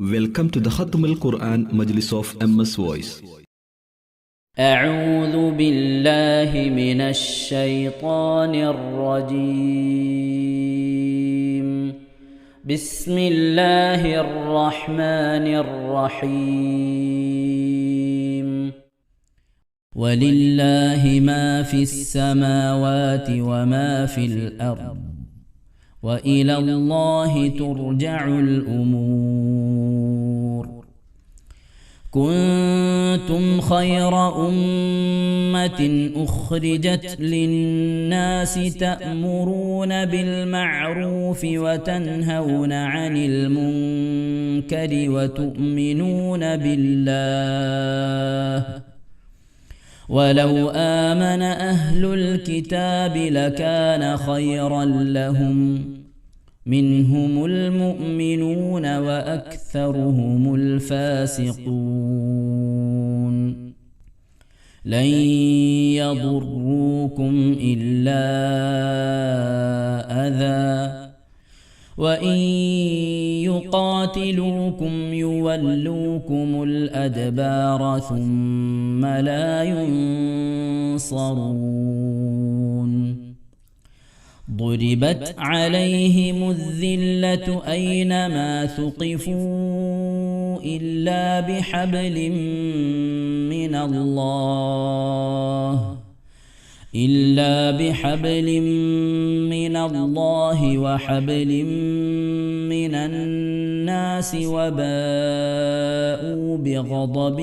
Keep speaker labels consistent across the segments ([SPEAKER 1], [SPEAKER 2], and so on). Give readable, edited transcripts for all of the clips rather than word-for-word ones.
[SPEAKER 1] Welcome to the Khatm al-Quran Majlis of MS Voice.
[SPEAKER 2] أعوذ بالله من الشيطان الرجيم. بسم الله الرحمن الرحيم. ولله ما في السماوات وما في الأرض وإلى الله ترجع الأمور. كنتم خير أمة أخرجت للناس تأمرون بالمعروف وتنهون عن المنكر وتؤمنون بالله. ولو آمن أهل الكتاب لكان خيرا لهم منهم المؤمنون وأكثرهم الفاسقون. لن يضروكم إلا أذى وإن يقاتلوكم يولوكم الأدبار ثم لا ينصرون. ضربت عليهم الذلة أينما ثقفوا إلا بحبل من الله وحبل من الناس وباءوا بغضب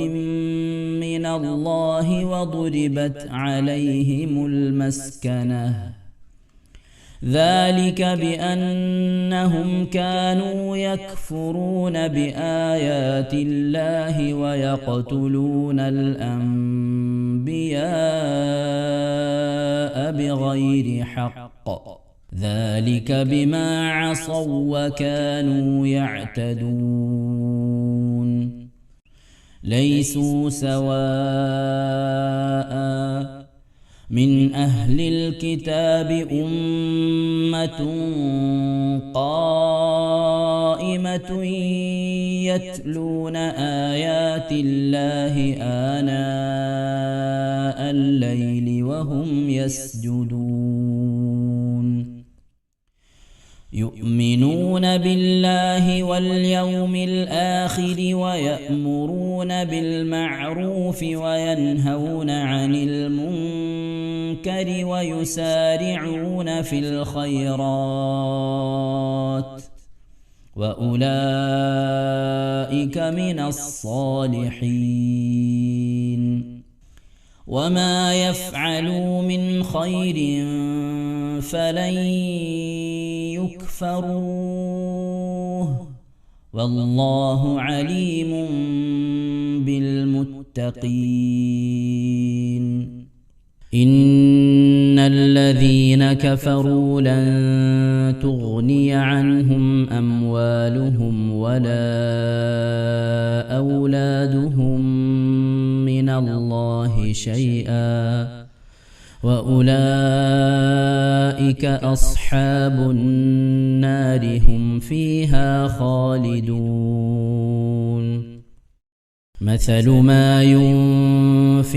[SPEAKER 2] من الله وضربت عليهم المسكنة. ذلك بأنهم كانوا يكفرون بآيات الله ويقتلون الأنبياء بغير حق. ذلك بما عصوا وكانوا يعتدون. ليسوا سواء من أهل الكتاب أمة قائمة يتلون آيات الله آناء الليل وهم يسجدون. يؤمنون بالله واليوم الآخر ويأمرون بالمعروف وينهون عن المنكر ويسارعون في الخيرات وأولئك من الصالحين. وما يفعلوا من خير فلن يكفروه والله عليم بالمتقين. إن الذين كفروا لن تغني عنهم أموالهم ولا أولادهم من الله شيئا وأولئك أصحاب النار هم فيها خالدون. مثل ما ينفقون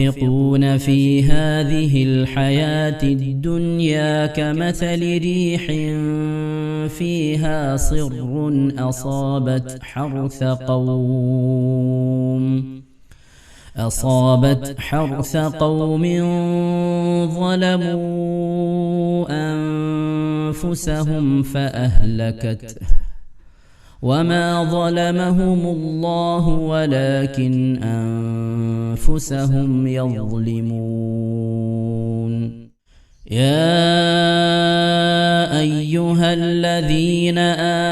[SPEAKER 2] في هذه الحياة الدنيا كمثل ريح فيها صر أصابت حرث قوم ظلموا أنفسهم فأهلكته وما ظلمهم الله ولكن أنفسهم يظلمون. يا أيها الذين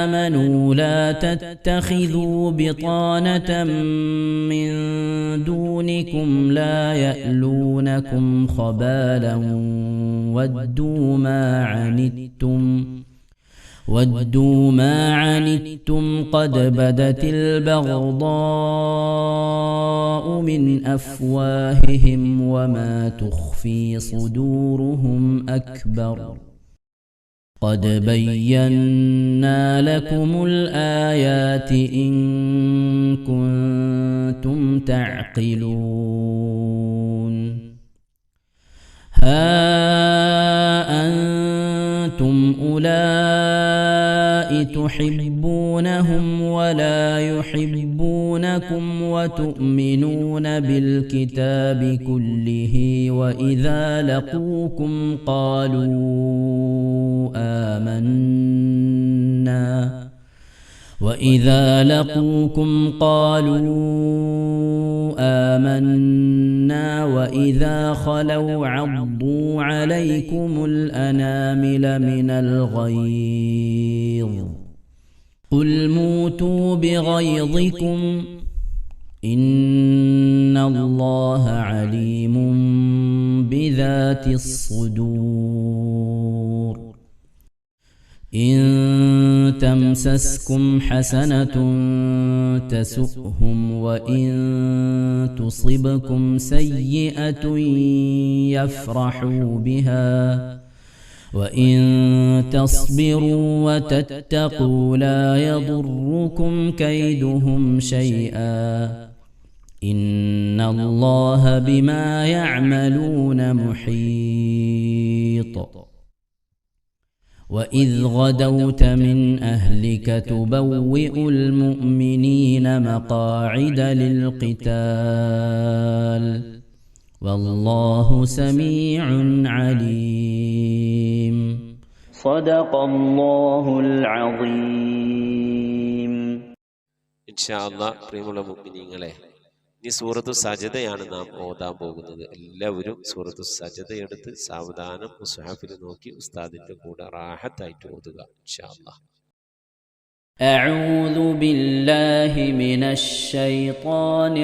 [SPEAKER 2] آمنوا لا تتخذوا بطانة من دونكم لا يألونكم خبالا ودوا ما عنتم قد بدت البغضاء من أفواههم وما تخفي صدورهم أكبر قد بينا لكم الآيات إن كنتم تعقلون ها أنتم أولئك تحبونهم ولا يحبونكم وتؤمنون بالكتاب كله وإذا لقوكم قالوا آمنا وإذا خلوا عضوا عليكم الأنامل من الغيظ قل موتوا بغيظكم إن الله عليم بذات الصدور إن تمسسكم حسنة تسؤهم وإن تصبكم سيئة يفرحوا بها وإن تصبروا وتتقوا لا يضركم كيدهم شيئا إن الله بما يعملون محيط وإذ غدوت من أهلك تبوئ المؤمنين مقاعد للقتال والله سميع عليم صدق الله العظيم
[SPEAKER 3] إن شاء الله പ്രിയമുള്ള മുഅ്മിനീങ്ങളെ ഈ സൂറത്തു സജദയാണ് നാം ഓതാൻ പോകുന്നത്. എല്ലാവരും സൂറത്തു സജദ എടുത്ത് സാവധാനം മുസ്ഹഫിൽ നോക്കി ഉസ്താദിന്റെ കൂടെ റാഹത്തായിട്ട് ഓതുക ഇൻഷാ അല്ലാഹ്.
[SPEAKER 2] أعوذ بالله من الشيطان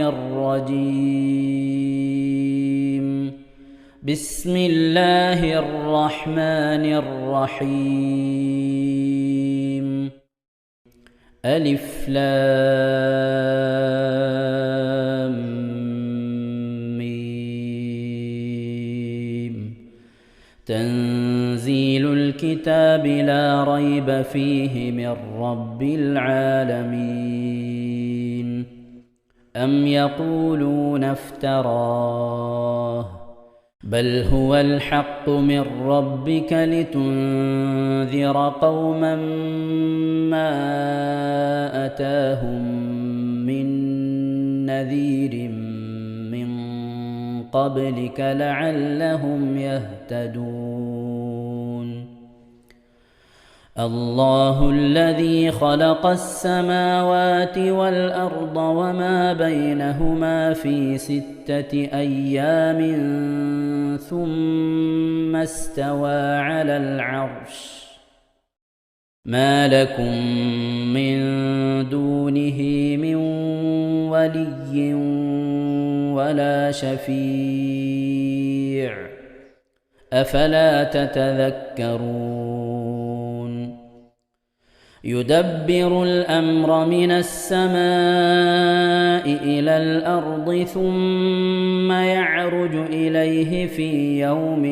[SPEAKER 2] الرجيم بسم الله الرحمن الرحيم ألف لام ميم تنزيل الكتاب لا ريب فيه من رب العالمين أم يقولون افتراه بل هو الحق من ربك لتنذر قوما ما أتاهم من نذير من قبلك لعلهم يهتدون الله الذي خلق السماوات والأرض وما بينهما في 6 أيام ثم استوى على العرش ما لكم من دونه من ولي ولا شفيع أفلا تتذكرون يدبر الأمر من السماء إلى الأرض ثم يعرج إليه في يوم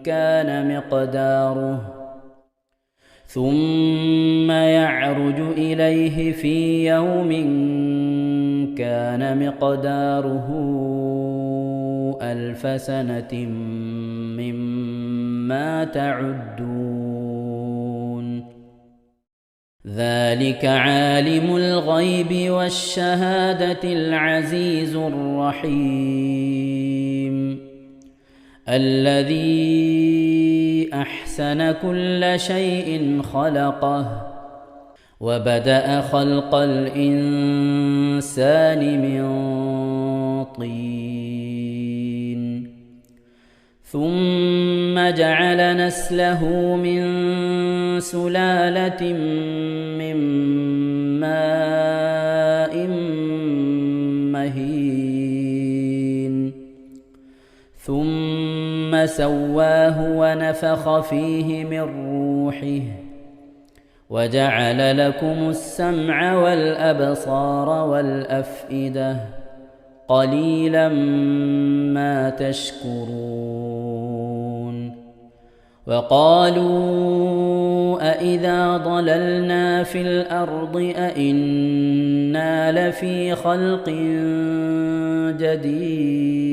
[SPEAKER 2] كان مقداره 1000 سنة مما تعدون ذلك عالم الغيب والشهادة العزيز الرحيم الذي أحسن كل شيء خلقه وبدأ خلق الإنسان من طين ثم جعل نسله من سلالة من ماء مهين ثم سواه ونفخ فيه من روحه وجعل لكم السمع والأبصار والأفئدة قليلا ما تشكرون وقالوا أإذا ضللنا في الأرض أإنا لفي خلق جديد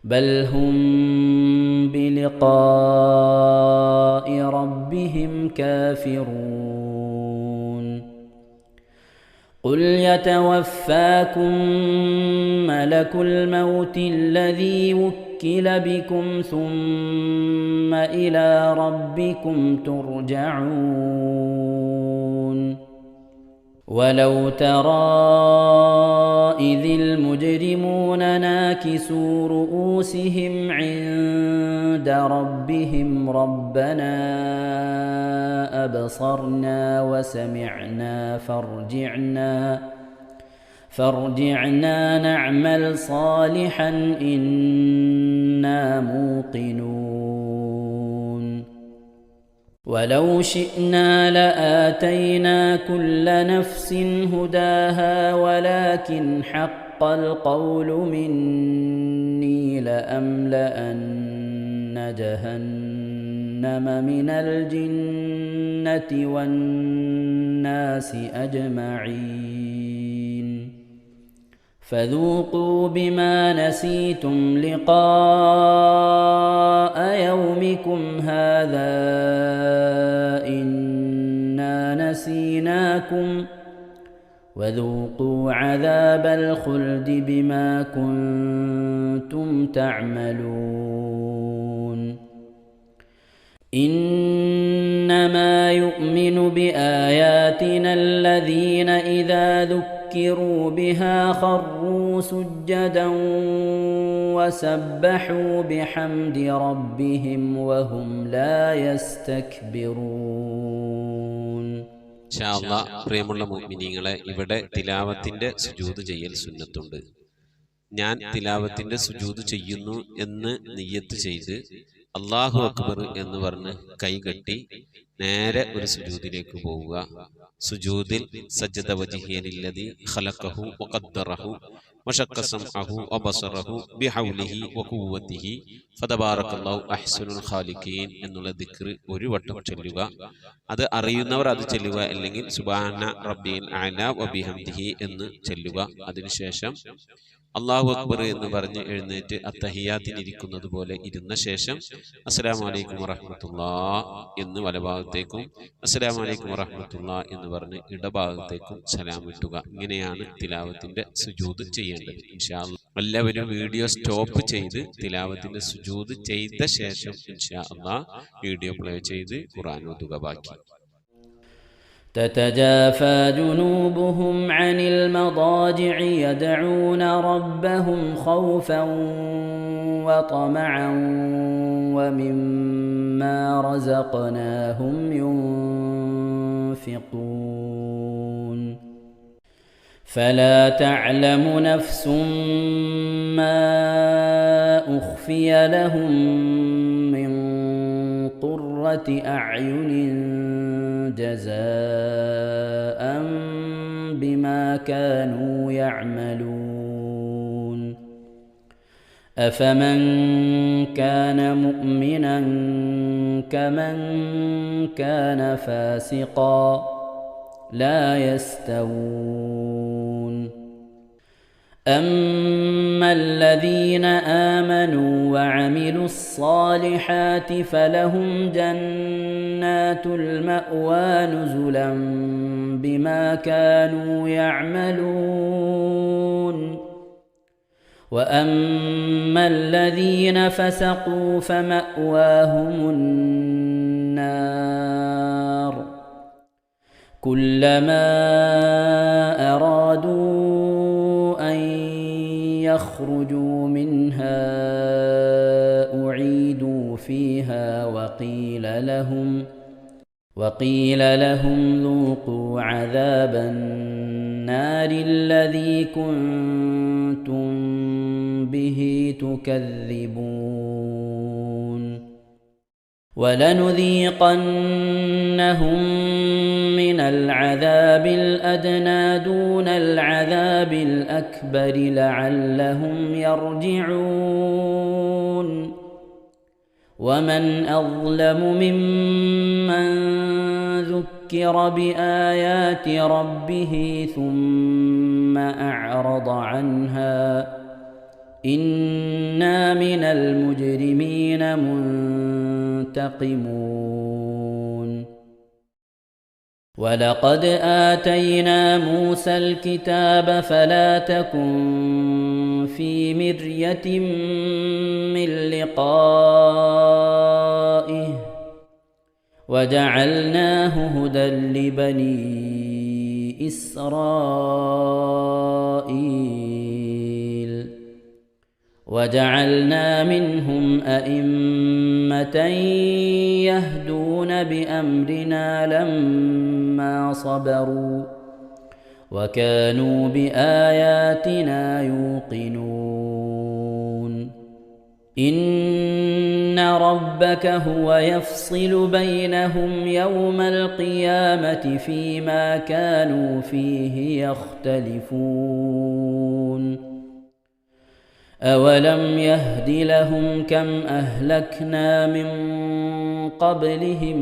[SPEAKER 2] بل هم بلقاء ربهم كافرون قل يتوفاكم ملك الموت الذي وكل بكم ثم إلى ربكم ترجعون ولو ترى إذ المجرمون ناكسوا رؤوسهم عند ربهم ربنا أبصرنا وسمعنا فارجعنا نعمل صالحا إنا موقنون ولو شئنا لآتينا كل نفس هداها ولكن حق القول مني لأملأن جهنم من الجنة والناس أجمعين فذوقوا بما نسيتم لقاء يومكم هذا إنا نسيناكم وذوقوا عذاب الخلد بما كنتم تعملون إنما يؤمن بآياتنا الذين إذا ذكروا بها خروا سجدا وسبحوا بحمد ربهم وهم لا يستكبرون.
[SPEAKER 3] ഇൻഷാ അല്ലാഹ് പ്രിയമുള്ള മുഅ്മിനീങ്ങളെ, ഇവിടെ തിലാവത്തിന്റെ സുജൂദ് ചെയ്യൽ സുന്നത്തുണ്ട്. ഞാൻ തിലാവത്തിന്റെ സുജൂദ് ചെയ്യുന്നു എന്ന് നിയ്യത്ത് ചെയ്ത് അല്ലാഹു അക്ബർ എന്ന് പറഞ്ഞ് കൈകെട്ടി നേരെ ഒരു സുജൂദിലേക്ക് പോവുക. സുജൂദിൽ സജ്ജദ വജ്ഹിയലില്ലദി ഖലഖഹു വഖദ്ദറഹു വശഖ്ഖ സമഅഹു വബസറഹു ബിഹൗലിഹി വഖുവ്വതിഹി ഫതബാറകല്ലാഹു അഹ്സനുൽ ഖാലിഖീൻ എന്നുള്ള ദിക്ർ ഒരു വട്ടം ചൊല്ലുക. അത് അറിയുന്നവർ അത് ചൊല്ലുക, അല്ലെങ്കിൽ സുബ്ഹാന റബ്ബിൽ അഅല വബിഹംദിഹി എന്ന് ചൊല്ലുക. അതിനുശേഷം അല്ലാഹു അക്ബർ എന്ന് പറഞ്ഞ് എഴുന്നേറ്റ് അത്തഹിയാത്തിനിരിക്കുന്നത് പോലെ ഇരുന്ന ശേഷം അസ്സലാമു അലൈക്കും വറഹ്മത്തുള്ളാഹ് എന്ന് വലഭാഗത്തേക്കും അസ്സലാമു അലൈക്കും വറഹ്മത്തുള്ളാഹ് എന്ന് പറഞ്ഞ് ഇടഭാഗത്തേക്കും സലാം വിട്ടുക. ഇങ്ങനെയാണ് തിലാവത്തിന്റെ സുജൂദ് ചെയ്യേണ്ടത്. ഇൻഷാ അല്ലാഹ് എല്ലാവരും വീഡിയോ സ്റ്റോപ്പ് ചെയ്ത് തിലാവത്തിന്റെ സുജൂദ് ചെയ്ത ശേഷം ഇൻഷാ അല്ലാഹ് വീഡിയോ പ്ലേ ചെയ്ത് ഖുർആൻ ഓതുക. ബാക്കി
[SPEAKER 2] تتجافى جنوبهم عن المضاجع يدعون ربهم خوفا وطمعا ومما رزقناهم ينفقون فلا تعلم نفس ما أخفي لهم من قرة أعين جزاء بما كانوا يعملون أفمن كان مؤمنا كمن كان فاسقا لا يستوون أما الذين آمنوا وعملوا الصالحات فلهم جنات المأوى نزلا بما كانوا يعملون وأما الذين فسقوا فمأواهم النار كلما أرادوا أن يخرجوا منها أعيدوا فيها وقيل لهم ذوقوا عذاب النار الذي كنتم به تكذبون ولنذيقنهم من العذاب الأدنى دون العذاب الأكبر لعلهم يرجعون ومن أظلم ممن ذكر بآيات ربه ثم أعرض عنها إنا من المجرمين منتقمون ولقد آتينا موسى الكتاب فلا تكن في مرية من لقائه وجعلناه هدى لبني إسرائيل وجعلنا منهم أئمة يهدون بأمرنا لما صبروا وكانوا بآياتنا يوقنون إن ربك هو يفصل بينهم يوم القيامة فيما كانوا فيه يختلفون أولم يهد لهم كم أهلكنا من قبلهم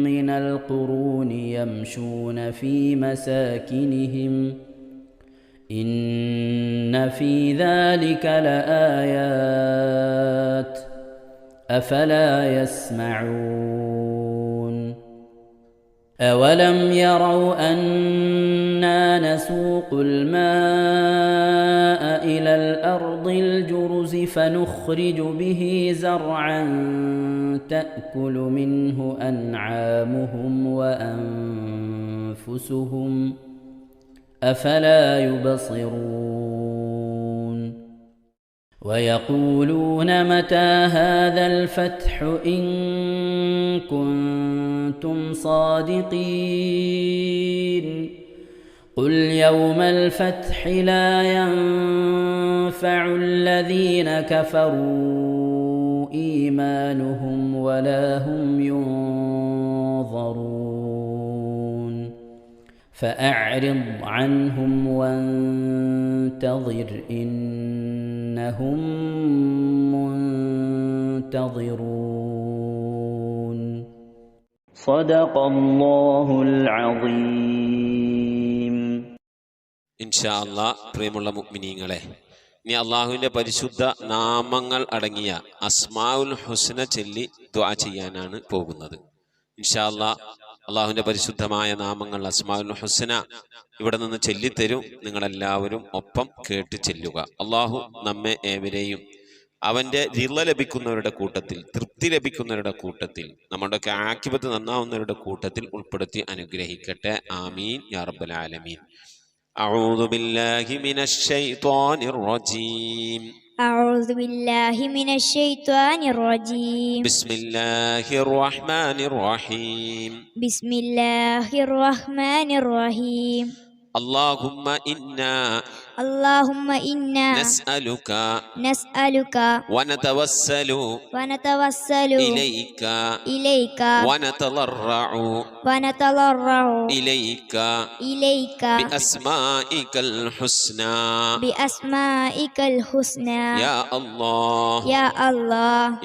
[SPEAKER 2] من القرون يمشون في مساكنهم إن في ذلك لآيات أفلا يسمعون أولم يروا أنا نسوق الماء إلى الأرض الجرز فنخرج به زرعا تأكل منه أنعامهم وأنفسهم أفلا يبصرون ويقولون متى هذا الفتح إن كنتم صادقين قل يوم الفتح لا ينفع الذين كفروا إيمانهم ولا هم ينظرون فأعرض عنهم وانتظر إنهم منتظرون صدق الله العظيم.
[SPEAKER 3] ഇൻഷാ അല്ലാഹ് പ്രിയമുള്ള മുഅ്മിനീങ്ങളെ, ഇനി അള്ളാഹുവിൻ്റെ പരിശുദ്ധ നാമങ്ങൾ അടങ്ങിയ അസ്മാഉൽ ഹുസ്ന ചൊല്ലി ദുആ ചെയ്യാനാണ് പോകുന്നത്. ഇൻഷാ അല്ലാഹ് അള്ളാഹുവിൻ്റെ പരിശുദ്ധമായ നാമങ്ങൾ അസ്മാഉൽ ഹുസ്ന ഇവിടെ നിന്ന് ചൊല്ലിത്തരും. നിങ്ങളെല്ലാവരും ഒപ്പം കേട്ട് ചെല്ലുക. അള്ളാഹു നമ്മെ ഏവരെയും അവൻ്റെ റിള ലഭിക്കുന്നവരുടെ കൂട്ടത്തിൽ, തൃപ്തി ലഭിക്കുന്നവരുടെ കൂട്ടത്തിൽ, നമ്മുടെയൊക്കെ ആഖിബത്ത് നന്നാവുന്നവരുടെ കൂട്ടത്തിൽ ഉൾപ്പെടുത്തി അനുഗ്രഹിക്കട്ടെ. ആമീൻ യാ റബ്ബൽ ആലമീൻ. أعوذ بالله من الشيطان الرجيم.
[SPEAKER 4] أعوذ بالله من الشيطان الرجيم.
[SPEAKER 3] بسم الله الرحمن الرحيم.
[SPEAKER 4] بسم الله الرحمن الرحيم.
[SPEAKER 3] اللهم إنا نسألك ونتوسل إليك ونتضرع إليك بأسمائك الحسنى يا الله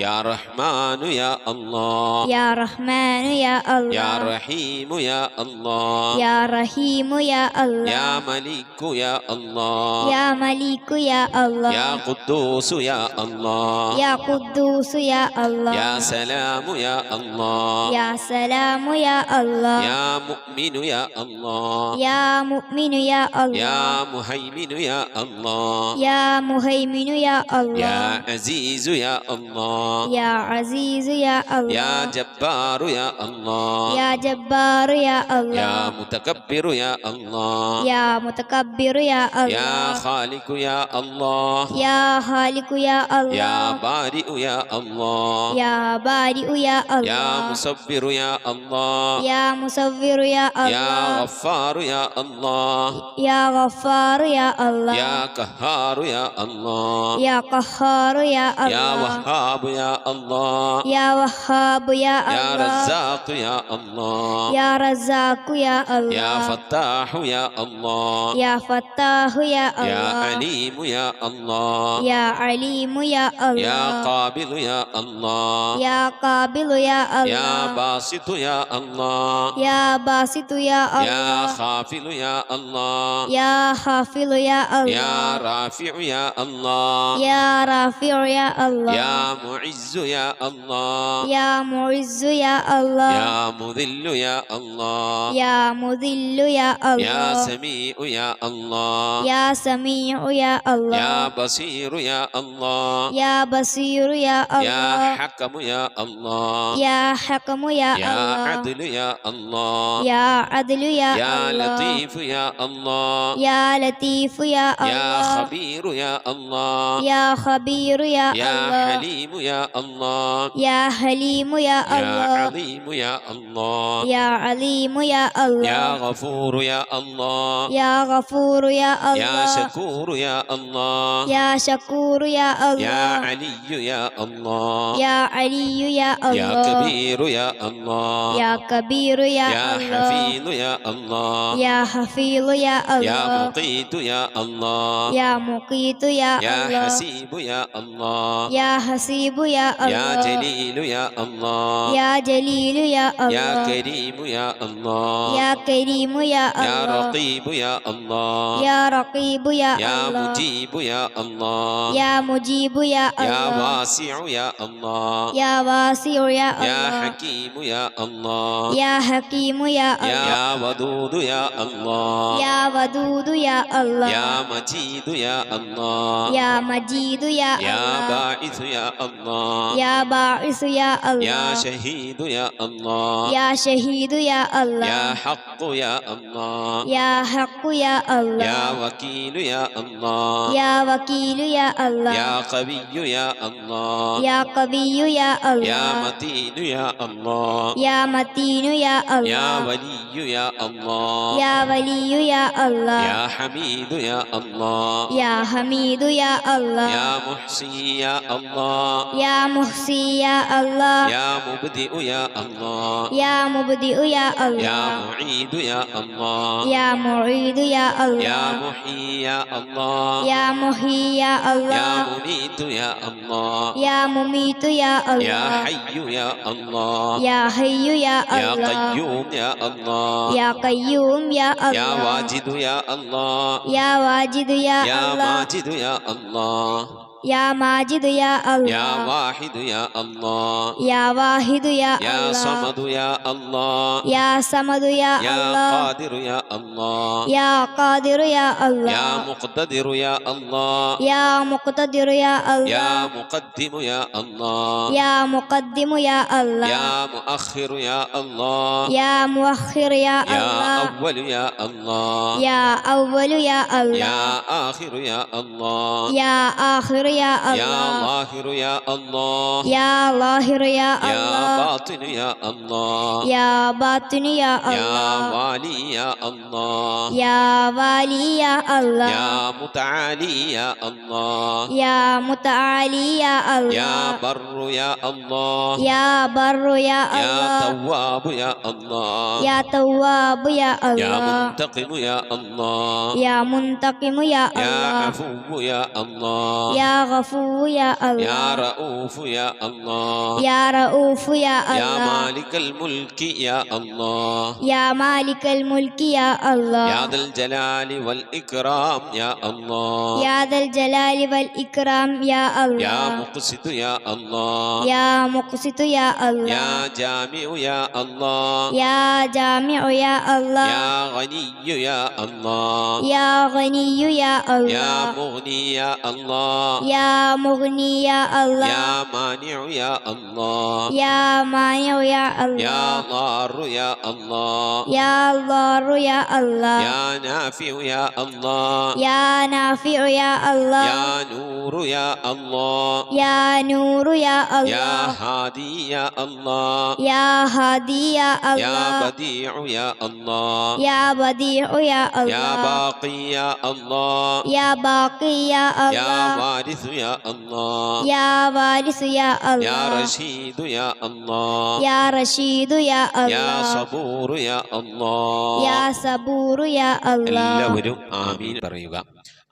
[SPEAKER 3] يا رحمن يا الله
[SPEAKER 4] يا رحمن يا الله
[SPEAKER 3] يا رحيم يا الله
[SPEAKER 4] يا رحيم يا الله
[SPEAKER 3] يا ملك يا الله
[SPEAKER 4] يا ملك يا الله
[SPEAKER 3] يا قدوس يا الله
[SPEAKER 4] يا قدوس يا الله
[SPEAKER 3] يا سلام يا الله
[SPEAKER 4] يا سلام يا الله
[SPEAKER 3] يا مؤمن يا الله
[SPEAKER 4] يا مؤمن يا الله
[SPEAKER 3] يا مهيمن يا الله
[SPEAKER 4] يا مهيمن يا الله
[SPEAKER 3] يا عزيز يا الله
[SPEAKER 4] يا عزيز يا الله
[SPEAKER 3] يا جبار يا الله
[SPEAKER 4] يا جبار يا الله
[SPEAKER 3] يا متكبر يا الله
[SPEAKER 4] يا متكبر يا الله
[SPEAKER 3] يا خالق يا الله
[SPEAKER 4] يا خالق يا الله
[SPEAKER 3] يا بارئ يا الله
[SPEAKER 4] يا بارئ يا الله
[SPEAKER 3] يا مصبر يا الله
[SPEAKER 4] يا مصور يا الله
[SPEAKER 3] يا غفار يا الله
[SPEAKER 4] يا غفار يا الله
[SPEAKER 3] يا قهار يا الله
[SPEAKER 4] يا قهار يا الله
[SPEAKER 3] يا وهاب يا الله
[SPEAKER 4] يا وهاب يا
[SPEAKER 3] يا
[SPEAKER 4] الله
[SPEAKER 3] رزاق يا الله
[SPEAKER 4] يا رزاق يا الله
[SPEAKER 3] يا فتاح يا الله
[SPEAKER 4] يا فتاح يا يا
[SPEAKER 3] يا
[SPEAKER 4] الله
[SPEAKER 3] عليم يا الله
[SPEAKER 4] يا عليم يا
[SPEAKER 3] يا
[SPEAKER 4] الله
[SPEAKER 3] قابل يا الله
[SPEAKER 4] يا قابل يا
[SPEAKER 3] يا
[SPEAKER 4] الله
[SPEAKER 3] باسط يا الله
[SPEAKER 4] يا باسط يا
[SPEAKER 3] يا
[SPEAKER 4] الله
[SPEAKER 3] خافل يا الله
[SPEAKER 4] يا خافض يا
[SPEAKER 3] يا
[SPEAKER 4] الله
[SPEAKER 3] رافع يا الله
[SPEAKER 4] يا رافع يا الله
[SPEAKER 3] يا معز يا الله
[SPEAKER 4] يا معز يا الله
[SPEAKER 3] يا مذل يا الله
[SPEAKER 4] يا مذل يا
[SPEAKER 3] يا
[SPEAKER 4] الله
[SPEAKER 3] سميع يا الله
[SPEAKER 4] يا سميع يا الله
[SPEAKER 3] يا بصير يا الله
[SPEAKER 4] يا بصير يا
[SPEAKER 3] يا
[SPEAKER 4] الله
[SPEAKER 3] حكم يا الله
[SPEAKER 4] يا حكم يا
[SPEAKER 3] يا
[SPEAKER 4] الله
[SPEAKER 3] عدل يا الله
[SPEAKER 4] يا عدل يا
[SPEAKER 3] يا
[SPEAKER 4] الله
[SPEAKER 3] لطيف يا الله
[SPEAKER 4] يا لطيف يا
[SPEAKER 3] يا
[SPEAKER 4] الله
[SPEAKER 3] خبير يا الله
[SPEAKER 4] يا خبير يا
[SPEAKER 3] يا
[SPEAKER 4] الله
[SPEAKER 3] حليم يا الله
[SPEAKER 4] يا حليم يا
[SPEAKER 3] يا
[SPEAKER 4] الله
[SPEAKER 3] عظيم يا الله
[SPEAKER 4] يا عليم يا
[SPEAKER 3] يا
[SPEAKER 4] الله
[SPEAKER 3] غفور يا الله
[SPEAKER 4] يا غفور يا
[SPEAKER 3] يا
[SPEAKER 4] الله
[SPEAKER 3] شكور يا الله
[SPEAKER 4] يا شكور يا
[SPEAKER 3] يا
[SPEAKER 4] الله
[SPEAKER 3] علي يا الله
[SPEAKER 4] يا علي يا
[SPEAKER 3] يا
[SPEAKER 4] الله
[SPEAKER 3] كبير يا الله
[SPEAKER 4] يا كبير يا
[SPEAKER 3] يا
[SPEAKER 4] الله
[SPEAKER 3] حفيظ يا الله
[SPEAKER 4] يا حفيظ يا
[SPEAKER 3] يا
[SPEAKER 4] الله
[SPEAKER 3] مقيت يا الله
[SPEAKER 4] يا مقيت يا
[SPEAKER 3] يا
[SPEAKER 4] الله
[SPEAKER 3] حسيب يا الله
[SPEAKER 4] يا حسيب يا
[SPEAKER 3] يا
[SPEAKER 4] الله
[SPEAKER 3] جليل يا الله
[SPEAKER 4] يا جليل يا
[SPEAKER 3] يا
[SPEAKER 4] الله
[SPEAKER 3] كريم يا الله
[SPEAKER 4] يا كريم يا
[SPEAKER 3] يا
[SPEAKER 4] الله
[SPEAKER 3] رقيب يا الله
[SPEAKER 4] يا رقيب يا
[SPEAKER 3] يا
[SPEAKER 4] الله
[SPEAKER 3] مجيب يا الله
[SPEAKER 4] يا مجيب يا
[SPEAKER 3] يا
[SPEAKER 4] الله
[SPEAKER 3] واسع يا الله
[SPEAKER 4] يا واسع يا
[SPEAKER 3] يا
[SPEAKER 4] الله
[SPEAKER 3] حكيم يا الله
[SPEAKER 4] يا حكيم يا الله
[SPEAKER 3] يا ودود يا الله
[SPEAKER 4] يا ودود يا الله
[SPEAKER 3] يا مجيد يا الله
[SPEAKER 4] يا مجيد يا
[SPEAKER 3] يا
[SPEAKER 4] الله
[SPEAKER 3] باعث يا الله
[SPEAKER 4] يا باعث يا
[SPEAKER 3] يا
[SPEAKER 4] الله
[SPEAKER 3] شهيد يا الله
[SPEAKER 4] يا شهيد يا الله
[SPEAKER 3] يا حق يا الله
[SPEAKER 4] يا حق يا الله
[SPEAKER 3] يا وكيل يا الله
[SPEAKER 4] يا وكيل يا الله
[SPEAKER 3] يا قوي يا الله
[SPEAKER 4] يا قوي يا
[SPEAKER 3] يا
[SPEAKER 4] الله
[SPEAKER 3] متين يا الله
[SPEAKER 4] يا متين يا
[SPEAKER 3] يا
[SPEAKER 4] الله
[SPEAKER 3] ولي يا الله
[SPEAKER 4] يا ولي يا الله
[SPEAKER 3] يا حميد يا الله
[SPEAKER 4] يا حميد يا الله
[SPEAKER 3] يا محصي يا الله
[SPEAKER 4] يا محصي يا الله
[SPEAKER 3] يا مبدئ يا الله
[SPEAKER 4] يا مبدئ يا
[SPEAKER 3] يا
[SPEAKER 4] الله
[SPEAKER 3] معيد يا الله
[SPEAKER 4] يا معيد يا
[SPEAKER 3] يا
[SPEAKER 4] الله
[SPEAKER 3] محيي يا الله
[SPEAKER 4] يا محيي يا
[SPEAKER 3] يا
[SPEAKER 4] الله
[SPEAKER 3] مميت يا الله
[SPEAKER 4] يا مميت يا
[SPEAKER 3] يا
[SPEAKER 4] الله
[SPEAKER 3] حي يا الله
[SPEAKER 4] يا حي يا
[SPEAKER 3] يا
[SPEAKER 4] الله
[SPEAKER 3] قيوم يا الله
[SPEAKER 4] يا قيوم يا
[SPEAKER 3] يا
[SPEAKER 4] الله
[SPEAKER 3] واجد يا الله
[SPEAKER 4] يا واجد يا
[SPEAKER 3] يا
[SPEAKER 4] الله
[SPEAKER 3] ماجد يا الله
[SPEAKER 4] يا ماجد يا
[SPEAKER 3] يا
[SPEAKER 4] الله
[SPEAKER 3] واحد يا الله
[SPEAKER 4] يا واحد يا
[SPEAKER 3] يا
[SPEAKER 4] الله
[SPEAKER 3] صمد يا الله
[SPEAKER 4] يا صمد يا
[SPEAKER 3] يا
[SPEAKER 4] الله
[SPEAKER 3] قادر يا الله
[SPEAKER 4] يا قادر يا
[SPEAKER 3] يا
[SPEAKER 4] الله
[SPEAKER 3] مقتدر يا الله
[SPEAKER 4] يا مقتدر يا
[SPEAKER 3] يا
[SPEAKER 4] الله
[SPEAKER 3] مقدم يا الله
[SPEAKER 4] يا مقدم يا الله
[SPEAKER 3] يا مؤخر يا الله
[SPEAKER 4] يا مؤخر يا
[SPEAKER 3] يا
[SPEAKER 4] الله
[SPEAKER 3] أول يا الله
[SPEAKER 4] يا أول يا الله
[SPEAKER 3] يا آخر يا الله
[SPEAKER 4] يا آخر يا
[SPEAKER 3] يا
[SPEAKER 4] الله
[SPEAKER 3] ظاهر يا الله
[SPEAKER 4] يا ظاهر يا
[SPEAKER 3] يا
[SPEAKER 4] الله
[SPEAKER 3] باطن يا الله
[SPEAKER 4] يا باطن يا
[SPEAKER 3] يا
[SPEAKER 4] الله
[SPEAKER 3] والي يا الله
[SPEAKER 4] يا والي يا الله
[SPEAKER 3] يا متعالي يا الله
[SPEAKER 4] يا متعالي يا
[SPEAKER 3] يا
[SPEAKER 4] الله
[SPEAKER 3] بر يا الله
[SPEAKER 4] يا بر يا
[SPEAKER 3] يا
[SPEAKER 4] الله
[SPEAKER 3] تواب يا الله
[SPEAKER 4] يا تواب يا
[SPEAKER 3] يا
[SPEAKER 4] الله
[SPEAKER 3] منتقم يا الله
[SPEAKER 4] يا منتقم يا
[SPEAKER 3] يا
[SPEAKER 4] الله
[SPEAKER 3] عفو يا الله
[SPEAKER 4] يا غفور يا
[SPEAKER 3] يا
[SPEAKER 4] الله
[SPEAKER 3] رؤوف يا الله
[SPEAKER 4] يا رؤوف يا
[SPEAKER 3] يا
[SPEAKER 4] الله
[SPEAKER 3] مالك الملك يا الله
[SPEAKER 4] يا مالك الملك يا الله
[SPEAKER 3] يا ذا الجلال والإكرام يا الله
[SPEAKER 4] يا ذا الجلال والإكرام يا
[SPEAKER 3] يا
[SPEAKER 4] الله
[SPEAKER 3] مقسط يا الله
[SPEAKER 4] يا مقسط يا الله
[SPEAKER 3] يا جامع يا الله
[SPEAKER 4] يا جامع يا الله
[SPEAKER 3] يا غني يا الله
[SPEAKER 4] يا غني يا
[SPEAKER 3] يا
[SPEAKER 4] الله
[SPEAKER 3] مغني يا الله
[SPEAKER 4] يا مغني يا الله
[SPEAKER 3] يا مانع يا الله
[SPEAKER 4] يا مانع يا
[SPEAKER 3] يا
[SPEAKER 4] الله
[SPEAKER 3] ضار يا الله
[SPEAKER 4] يا ضار يا الله
[SPEAKER 3] يا نافع يا الله
[SPEAKER 4] يا نافع يا الله
[SPEAKER 3] يا نور يا الله
[SPEAKER 4] يا نور يا
[SPEAKER 3] يا
[SPEAKER 4] الله
[SPEAKER 3] هادي يا الله
[SPEAKER 4] يا هادي يا
[SPEAKER 3] يا
[SPEAKER 4] الله
[SPEAKER 3] بديع يا الله
[SPEAKER 4] يا بديع يا
[SPEAKER 3] يا
[SPEAKER 4] الله
[SPEAKER 3] باقي يا الله
[SPEAKER 4] يا باقي يا
[SPEAKER 3] يا
[SPEAKER 4] الله
[SPEAKER 3] وارث يا الله
[SPEAKER 4] يا وارث يا
[SPEAKER 3] يا
[SPEAKER 4] الله
[SPEAKER 3] رشيد يا الله
[SPEAKER 4] يا رشيد يا
[SPEAKER 3] يا
[SPEAKER 4] الله
[SPEAKER 3] صبور يا الله
[SPEAKER 4] يا صبور يا الله
[SPEAKER 3] എല്ലാവരും ആമീൻ പറയുക.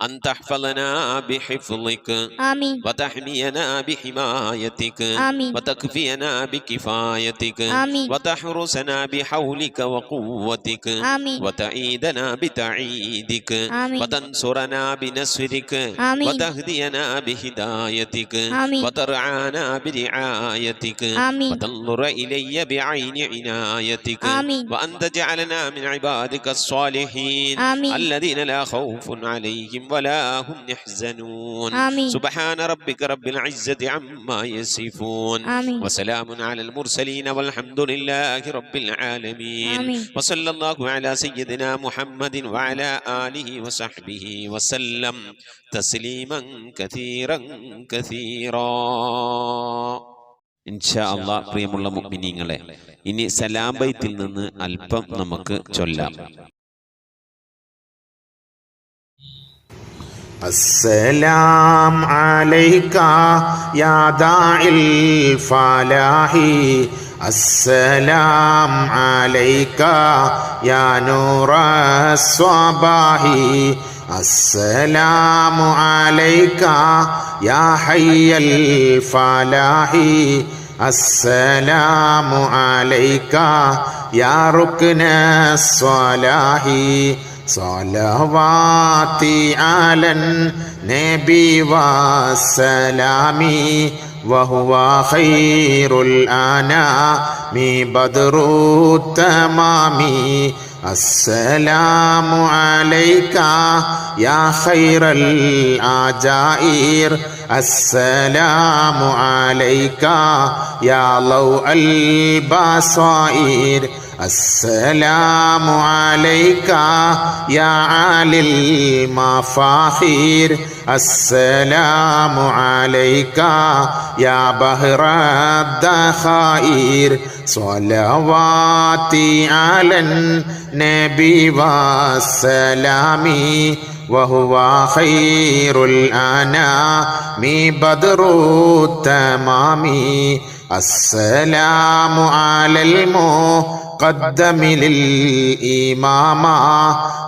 [SPEAKER 3] أن تحفظنا بحفظك
[SPEAKER 4] آمين
[SPEAKER 3] وتحمينا بحمايتك
[SPEAKER 4] آمين
[SPEAKER 3] وتكفينا بكفايتك
[SPEAKER 4] آمين
[SPEAKER 3] وتحرسنا بحولك وقوتك
[SPEAKER 4] آمين
[SPEAKER 3] وتعيدنا بتعيدك
[SPEAKER 4] آمين
[SPEAKER 3] وتنصرنا بنصرك
[SPEAKER 4] آمين
[SPEAKER 3] وتهدينا بهدايتك
[SPEAKER 4] آمين
[SPEAKER 3] وترعانا برعايتك
[SPEAKER 4] آمين
[SPEAKER 3] وتنظر إلي بعين عنايتك
[SPEAKER 4] آمين
[SPEAKER 3] وأن تجعلنا من عبادك الصالحين
[SPEAKER 4] آمين
[SPEAKER 3] الذين لا خوف عليهم ولا هم يحزنون
[SPEAKER 4] آمين
[SPEAKER 3] سبحان ربك رب العزة عما يصفون
[SPEAKER 4] آمين
[SPEAKER 3] وسلام على المرسلين والحمد لله رب العالمين
[SPEAKER 4] آمين
[SPEAKER 3] وصلى الله على سيدنا محمد وعلى آله وصحبه وسلم تسليما كثيرا كثيرا ഇൻഷാ അല്ലാഹ്. പ്രിയമുള്ള മുഅ്മിനീങ്ങളെ, ഇനി സലാം ബൈത്തിൽ നിന്ന് അല്പം നമുക്ക് ചൊല്ലാം.
[SPEAKER 5] السلام عليك يا داعي الفلاح السلام عليك يا نور الصباح السلام عليك يا حي الفلاح السلام عليك يا ركن الصلاح صلواتي على النبي والسلام وهو خير الأنام بدر التمام السلام عليك يا خير الأجائر السلام عليك يا ضوء البصائر السلام عليك يا عالي المفاخير السلام عليك يا بحر الذخائر صلواتي على النبي والسلام وهو خير الأنام بدر التمام السلام على المقدم للإمامة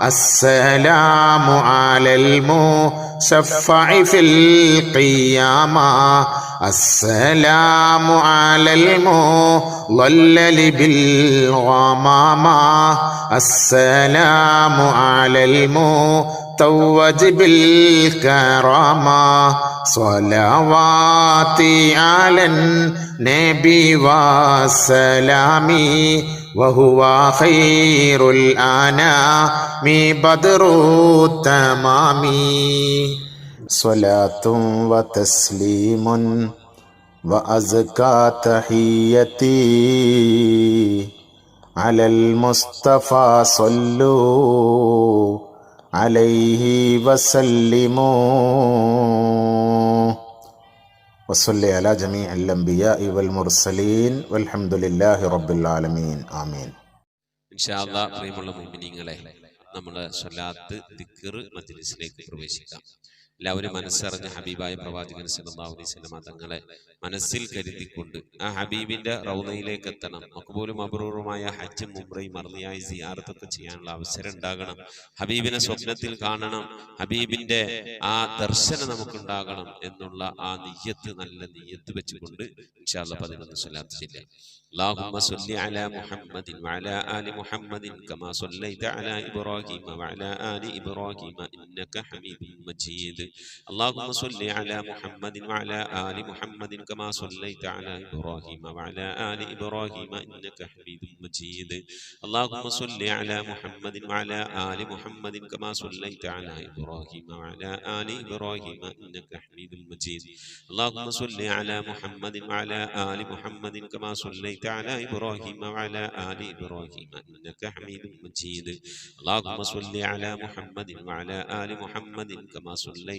[SPEAKER 5] السلام على المشفع في القيامة السلام على المضلل بالغمامة السلام على المتوج بالكرامة صلواتي على النبي والسلام وهو خير الأنام بدر التمام صلاة وتسليم وأزكى تحيتي على المصطفى صلوا عليه وسلموا وصلي على جميع الأنبياء والمرسلين والحمد لله رب العالمين آمين.
[SPEAKER 3] ഇൻഷാ അല്ലാഹ്. പ്രിയമുള്ള മുഅ്മിനീങ്ങളെ, നമ്മുടെ സ്വലാത്ത് ദിക്ർ മജ്ലിസിലേക്ക് പ്രവേശിക്കാം. എല്ലാവരും മനസ്സറിഞ്ഞ ഹബീബായ പ്രവാചകൻ സല്ലല്ലാഹു അലൈഹി വസല്ലം തങ്ങളെ മനസ്സിൽ കരുതിക്കൊണ്ട് ആ ഹബീബിന്റെ റൗളയിലേക്ക് എത്തണം. മഖ്ബൂലും മബ്റൂറുമായ ഹജ്ജും ഉംറയും മർദിയായി സിയാറത്തൊക്കെ ചെയ്യാനുള്ള അവസരം ഉണ്ടാകണം. ഹബീബിനെ സ്വപ്നത്തിൽ കാണണം. ഹബീബിന്റെ ആ ദർശനം നമുക്കുണ്ടാകണം എന്നുള്ള ആ നിയ്യത്ത്, നല്ല നിയ്യത്ത് വെച്ചുകൊണ്ട് ഇൻഷാ അല്ലാഹ് 11 സ്വലാത്ത് ചൊല്ലാം. اللهم صل على محمد وعلى آل محمد كما صليت على إبراهيم وعلى آل إبراهيم إنك حميد مجيد. اللهم صل على محمد وعلى آل محمد كما صليت على إبراهيم وعلى آل إبراهيم إنك حميد مجيد. اللهم صل على محمد وعلى آل محمد كما صليت على إبراهيم وعلى آل إبراهيم إنك حميد مجيد. اللهم صل على محمد وعلى آل محمد كما صليت على إبراهيم وعلى آل إبراهيم إنك حميد مجيد. اللهم صل على محمد وعلى آل محمد كما صليت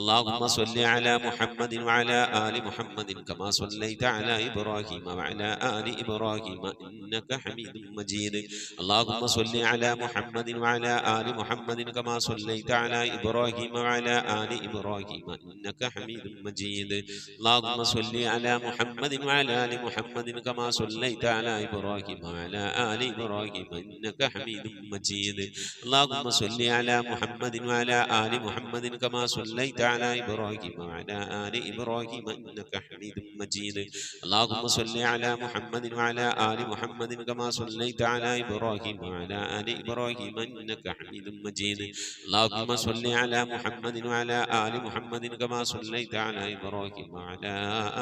[SPEAKER 3] اللهم صل على محمد وعلى آل محمد كما صليت على إبراهيم وعلى آل إبراهيم إنك حميد مجيد اللهم صل على محمد وعلى آل محمد كما صليت على إبراهيم وعلى آل إبراهيم إنك حميد مجيد اللهم صل على محمد وعلى آل محمد كما صليت على إبراهيم وعلى آل إبراهيم إنك حميد مجيد اللهم صل على محمد وعلى آل محمد كما صليت على إبراهيم وعلى آل إبراهيم إنك حميد مجيد اللهم صل على محمد وعلى آل محمد كما صليت على إبراهيم وعلى آل إبراهيم إنك حميد مجيد اللهم صل على محمد وعلى آل محمد كما صليت على إبراهيم وعلى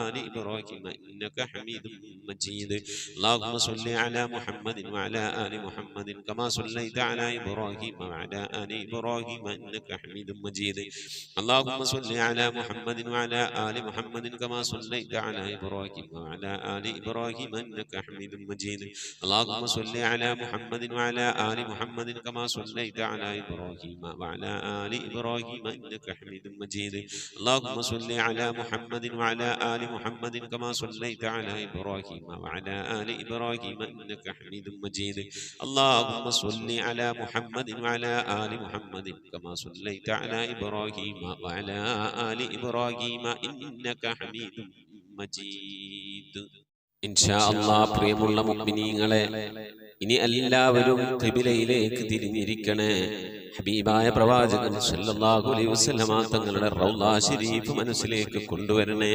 [SPEAKER 3] آل إبراهيم إنك حميد مجيد اللهم صل على محمد وعلى آل محمد كما صليت على إبراهيم وعلى آل إبراهيم إنك حميد مجيد اللهم صل على محمد وعلى آل محمد كما صليت على إبراهيم وعلى آل إبراهيم إنك حميد مجيد اللهم صل على محمد وعلى آل محمد كما صليت على إبراهيم وعلى آل إبراهيم إنك حميد مجيد اللهم صل على محمد وعلى آل محمد كما صليت على إبراهيم وعلى آل إبراهيم إنك حميد مجيد اللهم صل على محمد وعلى آل محمد كما صليت على إبراهيم وعلى آل إبراهيم إنك حميد مجيد إن شاء الله പ്രിയമുള്ള മുഅ്മിനീങ്ങളെ ഇനി എല്ലാവരും ഖിബിലയിലേക്ക് തിരിഞ്ഞിരിക്കണേ ഹബീബായ പ്രവാചകൻ സല്ലല്ലാഹു അലൈഹി വസല്ലമ തങ്ങളുടെ റൗള ശരീഫ് മനസ്സിലേക്ക് കൊണ്ടുവരണേ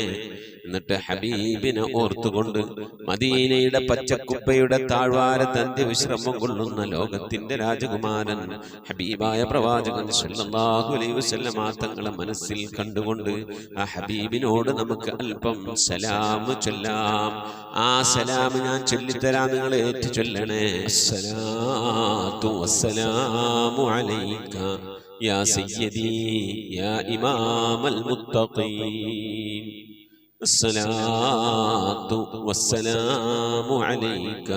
[SPEAKER 3] എന്നിട്ട് ഹബീബിനെ ഓർത്തുകൊണ്ട് മദീനയുടെ പച്ചക്കുപ്പയുടെ താഴ്വാരത്ത് അന്ത്യവിശ്രമം കൊള്ളുന്ന ലോകത്തിന്റെ രാജകുമാരൻ ഹബീബായ പ്രവാചകൻ സല്ലല്ലാഹു അലൈഹി വസല്ലമ തങ്ങളെ മനസ്സിൽ കണ്ടുകൊണ്ട് ആ ഹബീബിനോട് നമുക്ക് അല്പം സലാം ചൊല്ലാം ആ സലാം ഞാൻ ചൊല്ലിത്തരാം നിങ്ങൾ ഏറ്റു ചൊല്ലണേ അസ്സലാത്തു വസ്സലാമു അലൈക യാ സയ്യിദി യാ ഇമാമൽ മുത്തഖീൻ الصلاة والسلام عليك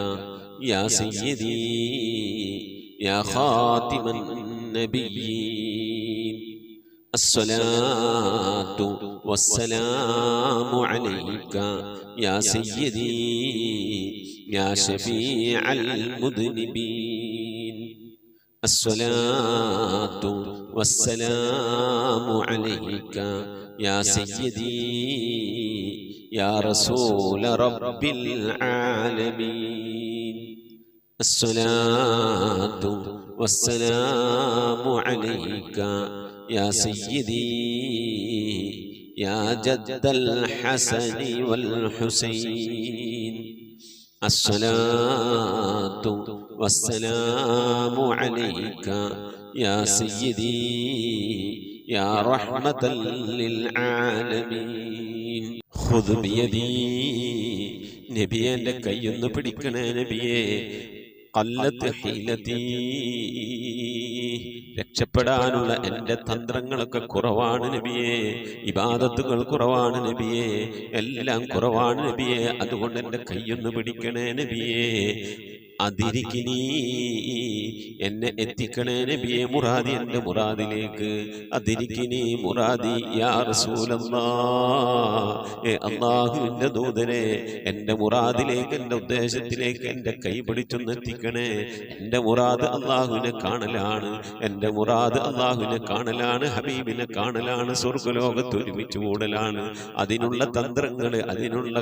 [SPEAKER 3] يا سيدي يا خاتم النبيين الصلاة والسلام عليك يا سيدي يا شفيع المذنبين الصلاة والسلام عليك يا سيدي يا رسول رب العالمين الصلاة والسلام عليك يا سيدي يا جد الحسن والحسين الصلاة والسلام عليك يا سيدي يا رحمة للعالمين خذ بيدي നബിയെ എൻ്റെ കൈയൊന്ന് പിടിക്കണേ നബിയെ ഖല്ലത്ത് ഹീലതീ രക്ഷപ്പെടാനുള്ള എൻ്റെ തന്ത്രങ്ങളൊക്കെ കുറവാണ് നബിയെ ഇബാദത്തുകൾ കുറവാണ് നബിയെ എല്ലാം കുറവാണ് നബിയെ അതുകൊണ്ട് എൻ്റെ കൈയൊന്ന് പിടിക്കണേ നബിയെ അതിരിക്കിനി എന്നെ എത്തിക്കണേ നബിയെ മുറാദി എൻ്റെ മുറാദിലേക്ക് അതിരിക്കിനി മുറാദി യാ റസൂലല്ലാഹ് അല്ലാഹുവിൻ്റെ ദൂതനെ എൻ്റെ മുറാദിലേക്ക് എൻ്റെ ഉദ്ദേശത്തിലേക്ക് എൻ്റെ കൈ പിടിച്ചൊന്ന് എത്തിക്കണേ എൻ്റെ മുറാദ് അല്ലാഹുവിനെ കാണലാണ് എൻ്റെ മുറാദ് അല്ലാഹുവിനെ കാണലാണ് ഹബീബിനെ കാണലാണ് സ്വർഗ്ഗലോകത്ത് ഒരുമിച്ച് കൂടലാണ് അതിനുള്ള തന്ത്രങ്ങൾ അതിനുള്ള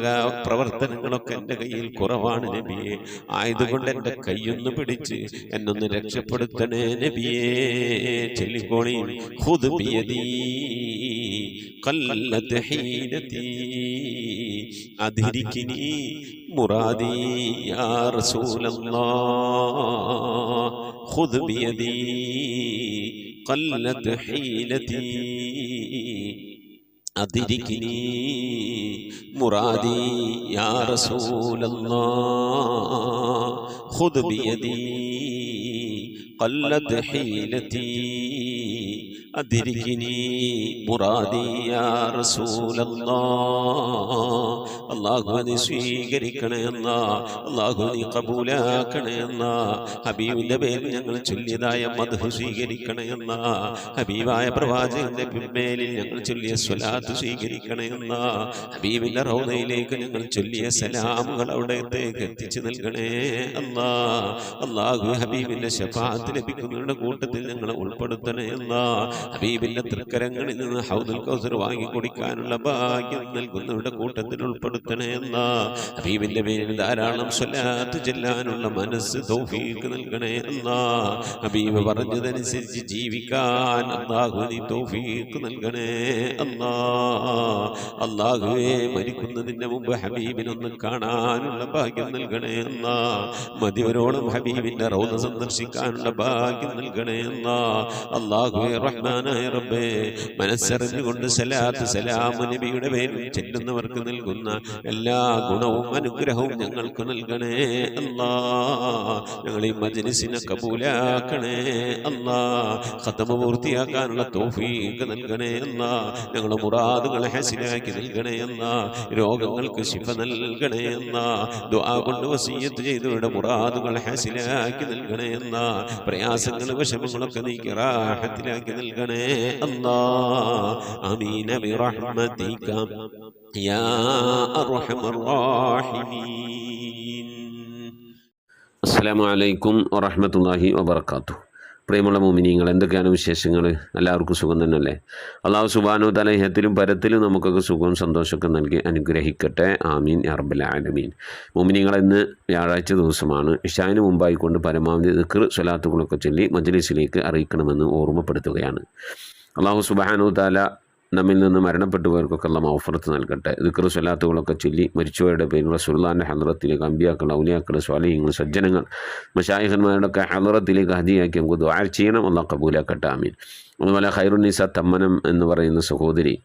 [SPEAKER 3] പ്രവർത്തനങ്ങളൊക്കെ എൻ്റെ കയ്യിൽ കുറവാണ് നബിയെ ആയതുകൊണ്ട് എൻ്റെ കൈയൊന്ന് പിടിച്ച് എന്നൊന്ന് രക്ഷപ്പെടുത്തണേ നബിയേ ചൊല്ലിക്കോളി ഖുദ് ബിയദീ ഖല്ലത്ത് ഹീലതീ അദ്രികിനി മുറാദി യാ റസൂലല്ലാഹ് ഖുദ് ബിയദീ ഖല്ലത്ത് ഹീലതീ أدركني مرادي يا رسول الله خذ بيدي قلت حيلتي അദ്രികിനി മുറാദി യാ റസൂലല്ലാഹ്. അല്ലാഹു നീ സ്വീകരിക്കണേ അല്ലാഹ്, അല്ലാഹു നീ ഖബൂലാക്കണേ അല്ലാഹ്. ഹബീബിന്റെ പേരിൽ ഞങ്ങൾ ചൊല്ലിയതായ മദ്ഹ് സ്വീകരിക്കണേ അല്ലാഹ്. ഹബീബായ പ്രവാചകന്റെ മേലിൽ ഞങ്ങൾ ചൊല്ലിയ സ്വലാത്ത് സ്വീകരിക്കണേ അല്ലാഹ്. ഹബീബിന്റെ റൗദയിലേക്ക് ഞങ്ങൾ ചൊല്ലിയ സലാമുകൾ അവിടത്തേക്ക് എത്തിച്ചു നൽകണേ അല്ലാഹ്. അല്ലാഹു ഹബീബിന്റെ ശഫാഅത്ത് ലഭിക്കുന്നവരുടെ കൂട്ടത്തിൽ ഞങ്ങളെ ഉൾപ്പെടുത്തണേ അല്ലാഹ്. ഹബീബിന്റെ തൃക്കരങ്ങളിൽ നിന്ന് ഹൗദുൽ കൗസർ വാങ്ങി കുടിക്കാനുള്ള ഭാഗ്യം നൽകുന്നവരുടെ കൂട്ടത്തിൽ ഉൾപ്പെടുത്തണേ അല്ലാഹ്. ഹബീബിന്റെ പേരിൽ ധാരാളം സ്വലാത്ത് ചെല്ലാനുള്ള മനസ്സ് തൗഫീഖ് നൽകണേ അല്ലാഹ്. ഹബീബ് പറഞ്ഞതനുസരിച്ച് ജീവിക്കാൻ അല്ലാഹു നീ തൗഫീഖ് നൽകണേ അല്ലാഹ്. അല്ലാഹുവേ മരിക്കുന്നതിന് മുമ്പ് ഹബീബിനൊന്ന് കാണാനുള്ള ഭാഗ്യം നൽകണേ അല്ലാഹ്. മതിവരോളം ഹബീബിന്റെ റൗദ സന്ദർശിക്കാനുള്ള ഭാഗ്യം നൽകണേ അല്ലാഹ്. അല്ലാഹുവേ റഹ്മാനായ റബ്ബേ, മനസ്സറിഞ്ഞുകൊണ്ട് സലാത്ത് സലാം നബിയുടെ പേരിൽ ചെല്ലുന്നവർക്ക് നൽകുന്ന എല്ലാ ഗുണവും അനുഗ്രഹവും ഞങ്ങൾക്ക് നൽകണേ അല്ലാഹ്. ഞങ്ങൾ ഈ മജ്ലിസിനെ കബൂലാക്കണേ അല്ലാഹ്. ഖത്മ പൂർത്തിയാക്കാനുള്ള തൗഫീഖ് നൽകണേ അല്ലാഹ്. ഞങ്ങളുടെ മുറാദുകളെ ഹസിലാക്കി നൽകണേ അല്ലാഹ്. രോഗങ്ങൾക്ക് ശിഫ നൽകണേ അല്ലാഹ്. ദുആ കൊണ്ട് വസിയ്യത്ത് ചെയ്തവരുടെ മുറാദുകൾ ഹസിലാക്കി നൽകണേ അല്ലാഹ്. പ്രയാസങ്ങൾ വിഷമങ്ങളൊക്കെ നീക്കി റാഹത്തിലാക്കി നൽകണേ അല്ലാഹ്. ആമീൻ ബിറഹ്മതിക യാ അർഹമർ റഹീമീൻ. അസ്സലാമു അലൈക്കും വറഹ്മത്തുള്ളാഹി വബറകാതുഹു. പ്രിയമുള്ള മുഅ്മിനീങ്ങൾ, എന്തൊക്കെയാണ് വിശേഷങ്ങൾ? എല്ലാവർക്കും സുഖം തന്നെയല്ലേ? അല്ലാഹു സുബ്ഹാനഹു വ തആല ഇഹത്തിലും പരത്തിലും നമുക്കൊക്കെ സുഖവും സന്തോഷമൊക്കെ നൽകി അനുഗ്രഹിക്കട്ടെ. ആമീൻ യാ റബ്ബൽ ആലമീൻ. മുഅ്മിനീങ്ങൾ, ഇന്ന് വ്യാഴാഴ്ച ദിവസമാണ്. ഇശാഇന് മുമ്പായിക്കൊണ്ട് പരമാവധി ദിക്ർ സ്വലാത്തുകളൊക്കെ ചൊല്ലി മജ്ലിസിലേക്ക് അറിയിക്കണമെന്ന് ഓർമ്മപ്പെടുത്തുകയാണ്. അല്ലാഹു സുബ്ഹാനഹു വ തആല നമ്മിൽ നിന്ന് മരണപ്പെട്ടു പോയവർക്കൊക്കെ അല്ലാഹു മഗ്ഫിറത്ത് നൽകട്ടെ. ദിക്ർ സ്വലാത്തുകളൊക്കെ ചൊല്ലി മരിച്ചുപോയവരുടെ പേരിൽ റസൂലുള്ളാഹിന്റെ ഹദ്റത്തിലേക്ക് അമ്പിയാക്കൾ, ഔലിയാക്കൾ, സ്വാലിഹീങ്ങൾ, സജ്ജനങ്ങൾ, മശായിഖന്മാരുടെയൊക്കെ ഹദ്റത്തിലേക്ക് ഹദിയാക്കി നമുക്ക് ദുആ ചെയ്യണം. അല്ലാഹു കബൂലാക്കട്ടെ. ആമീൻ. അതുപോലെ ഖൈറുന്നിസ തമ്മനം എന്ന് പറയുന്ന സഹോദരി,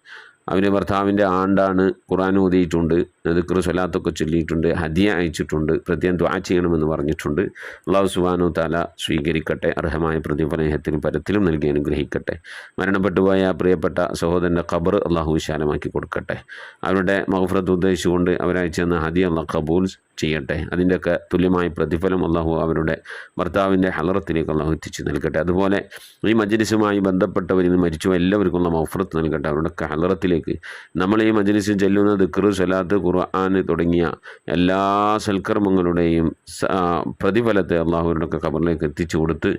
[SPEAKER 3] അവൻ്റെ ഭർത്താവിൻ്റെ ആണ്ടാണ്, ഖുർആൻ ഓതിയിട്ടുണ്ട്, ദിക്ർ സ്വലാത്തൊക്കെ ചൊല്ലിയിട്ടുണ്ട്, ഹദിയ അയച്ചിട്ടുണ്ട്, പ്രത്യേകം ദുആ ചെയ്യണമെന്ന് പറഞ്ഞിട്ടുണ്ട്. അല്ലാഹു സുബ്ഹാനഹു വ തആല സ്വീകരിക്കട്ടെ. അർഹമായ പ്രതിഫലത്തിലും പരത്തിലും നൽകി അനുഗ്രഹിക്കട്ടെ. മരണപ്പെട്ടുപോയ പ്രിയപ്പെട്ട സഹോദരൻ്റെ ഖബർ അല്ലാഹു വിശാലമാക്കി കൊടുക്കട്ടെ. അവരുടെ മഗ്ഫിറത്ത് ഉദ്ദേശിച്ചുകൊണ്ട് അവരയച്ചെന്ന ഹദിയ അല്ലാഹു ഖബൂൽ ചെയ്യട്ടെ. അതിൻ്റെയൊക്കെ തുല്യമായ പ്രതിഫലം അല്ലാഹു അവരുടെ ഭർത്താവിൻ്റെ ഹലറത്തിലേക്ക് അല്ലാഹു എത്തിച്ചു നൽകട്ടെ. അതുപോലെ ഈ മജ്ലിസുമായി ബന്ധപ്പെട്ടവരിൽ നിന്ന് മരിച്ചു എല്ലാവർക്കും ഉള്ള മഗ്ഫിറത്ത് നൽകട്ടെ. അവരുടെയൊക്കെ ഹലറത്തിലേക്ക് നമ്മൾ ഈ മജ്ലിസിൽ ചെല്ലുന്ന ദിക്ർ, സ്വലാത്ത്, ഖുർആൻ തുടങ്ങിയ എല്ലാ സൽക്കർമ്മങ്ങളുടെയും പ്രതിഫലത്തെ അള്ളാഹുവിനൊക്കെ ഖബറിലേക്ക് എത്തിച്ചു കൊടുത്ത്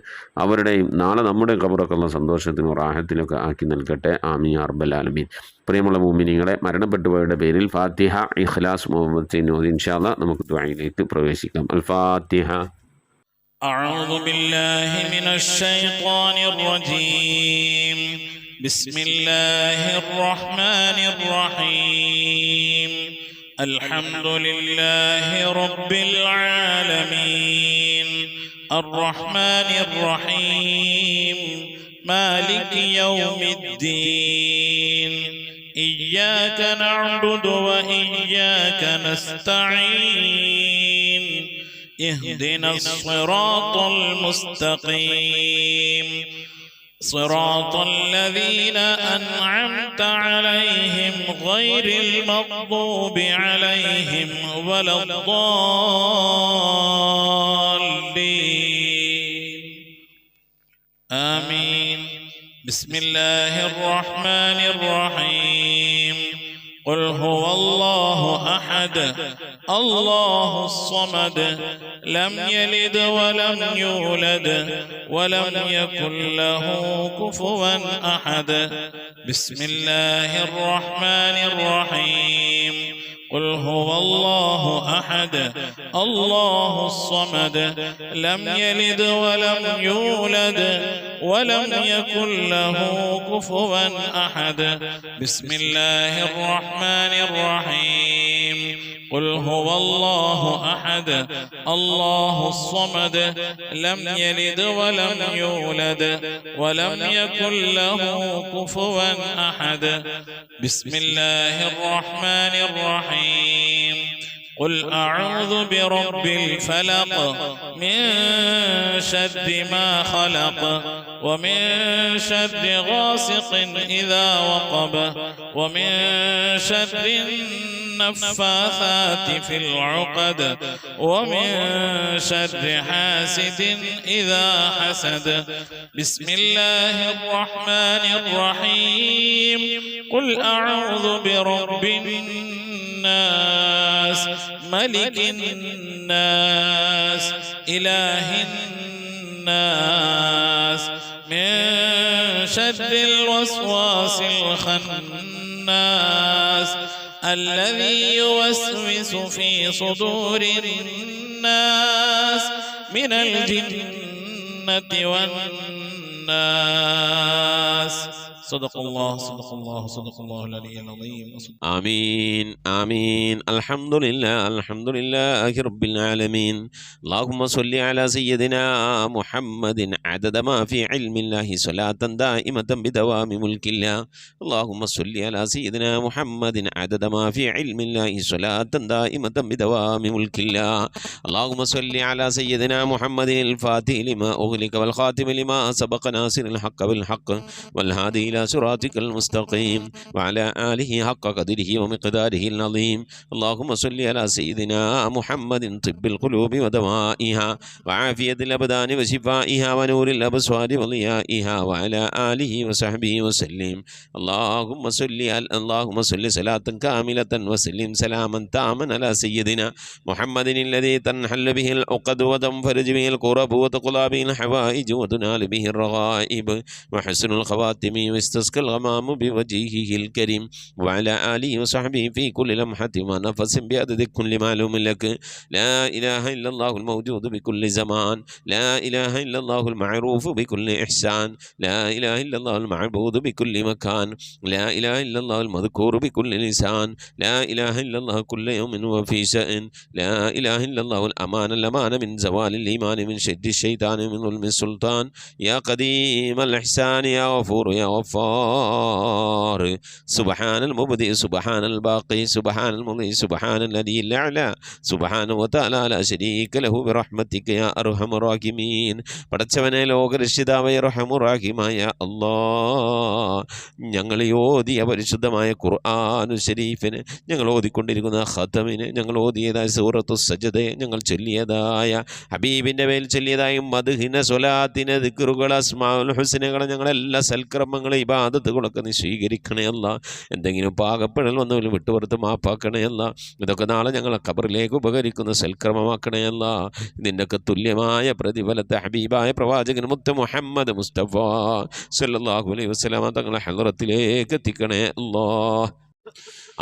[SPEAKER 3] അവരുടെയും നാളെ നമ്മുടെ ഖബറൊക്കെ ഉള്ള സന്തോഷത്തിനും റാഹത്തിനൊക്കെ ആക്കി നൽകട്ടെ. ആമീൻ യാ റബ്ബൽ ആലമീൻ. പ്രിയമുള്ള മുഅ്മിനീങ്ങളെ, മരണപ്പെട്ടുപോയവരുടെ പേരിൽ ഫാത്തിഹ, ഇഖ്ലാസ്, മുഹമ്മദ് ഓതി ഇൻഷാ അല്ലാഹ് നമുക്ക് ദുആയിലേക്ക് പ്രവേശിക്കാം. അൽ ഫാത്തിഹ.
[SPEAKER 6] أعوذ بالله من الشيطان الرجيم. بسم الله الرحمن الرحيم. الحمد لله رب العالمين الرحمن الرحيم مالك يوم الدين. إياك نعبد وإياك نستعين. اهدنا الصراط المستقيم صراط الذين أنعمت عليهم غير المغضوب عليهم ولا الضالين. آمين. بسم الله الرحمن الرحيم. قل هو الله أحد الله الصمد لم يلد ولم يولد ولم يكن له كفوا أحد. بسم الله الرحمن الرحيم. قل هو الله أحد الله الصمد لم يلد ولم يولد ولم يكن له كفوا أحد. بسم الله الرحمن الرحيم. قل هو الله أحد الله الصمد لم يلد ولم يولد ولم يكن له كفوا أحد. بسم الله الرحمن الرحيم. قل أعوذ برب الفلق من شر ما خلق ومن شر غاسق إذا وقب ومن شر النفاثات في العقد ومن شر حاسد إذا حسد. بسم الله الرحمن الرحيم. قل أعوذ برب الناس ملك الناس إله الناس من شر الوسواس الخناس الذي يوسوس في صدور الناس من الجنة والناس. صدق الله صدق الله صدق الله العلي العظيم.
[SPEAKER 3] آمين آمين. الحمد لله رب العالمين. اللهم صل على سيدنا محمد عدد ما في علم الله صلاة دائمة بدوام ملك الله. اللهم صل على سيدنا محمد عدد ما في علم الله صلاة دائمة بدوام ملك الله. اللهم صل على سيدنا محمد الفاتح لما أغلق والخاتم لما سبق ناصر الحق بالحق والهادي إلى صراطك المستقيم وعلى آله حق قدره ومقداره العظيم. اللهم صل على سيدنا محمد طب القلوب ودوائها وعافية الأبدان وشفائها ونور الأبصار وضيائها وعلى آله وصحبه وسلم. اللهم صل صلاة كاملة وسلم سلاما تاما على سيدنا محمد الذي تنحل به العقد وتنفرج به الكرب وتقضى به الحوائج وتنال به الرغائب وحسن الخواتم واستسقى الغمام بوجهه الكريم وعلى آله وصحبه في كل لمحة ونفس بعدد كل معلوم لك. لا إله إلا الله الموجود بكل زمان. لا إله إلا الله المعروف بكل إحسان. لا إله إلا الله المعبود بكل مكان. لا إله إلا الله المذكور بكل لسان. لا إله إلا الله كل يوم وفي شأن. لا إله إلا الله الأمان من زوال الإيمان من شد الشيطان من ظلم السلطان. يا قديم الإحسان يا غفور يا غفار. سبحان المبدئ سبحان الباقي سبحان المضي سبحان الذي الأعلى سبحانه وتعالى لا شريك له برحمتك يا أرحم الراحمين. പടച്ചവനെ ലോകരക്ഷിതാവായ റഹ്മാനുറഹീമായ അല്ലാഹ്, ഞങ്ങൾ ഓതിയ പരിശുദ്ധമായ ഖുർആനു ശരീഫിന്, ഞങ്ങൾ ഓതിക്കൊണ്ടിരിക്കുന്ന ഖതമിന്, ഞങ്ങൾ ഓതിയതായ സൂറത്തു സജദയെ, ഞങ്ങൾ ചൊല്ലിയതായ ഹബീബിൻ്റെ മേൽ ചൊല്ലിയതായ മദ്ഹിനെ സ്വലാത്തിനെ ദിക്റുകൾ അസ്മാഉൽ ഹുസ്നകളെ ഞങ്ങളെല്ലാ സൽക്കർമ്മങ്ങളെ ഇബാദത്തുകളൊക്കെ നീ സ്വീകരിക്കണേ അല്ല. എന്തെങ്കിലും പാകപ്പെടൽ വന്നവരും വിട്ടുപുറത്ത് മാപ്പാക്കണേ അല്ല. ഇതൊക്കെ നാളെ ഞങ്ങളെ ഖബറിലേക്ക് ഉപകരിക്കുന്ന സൽക്കർമ്മമാക്കണേ അല്ല. ഇതിൻ്റെയൊക്കെ തുല്യമായ പ്രതിഫലത്തെ ഹബീബായ പ്രവാചകൻ മുത്ത് മുഹമ്മദ് മുസ്തഫ സല്ലല്ലാഹു അലൈഹി വസല്ലമ തങ്ങളെ ഹളറത്തിലേക്ക് എത്തിക്കണേ അല്ലാഹ്.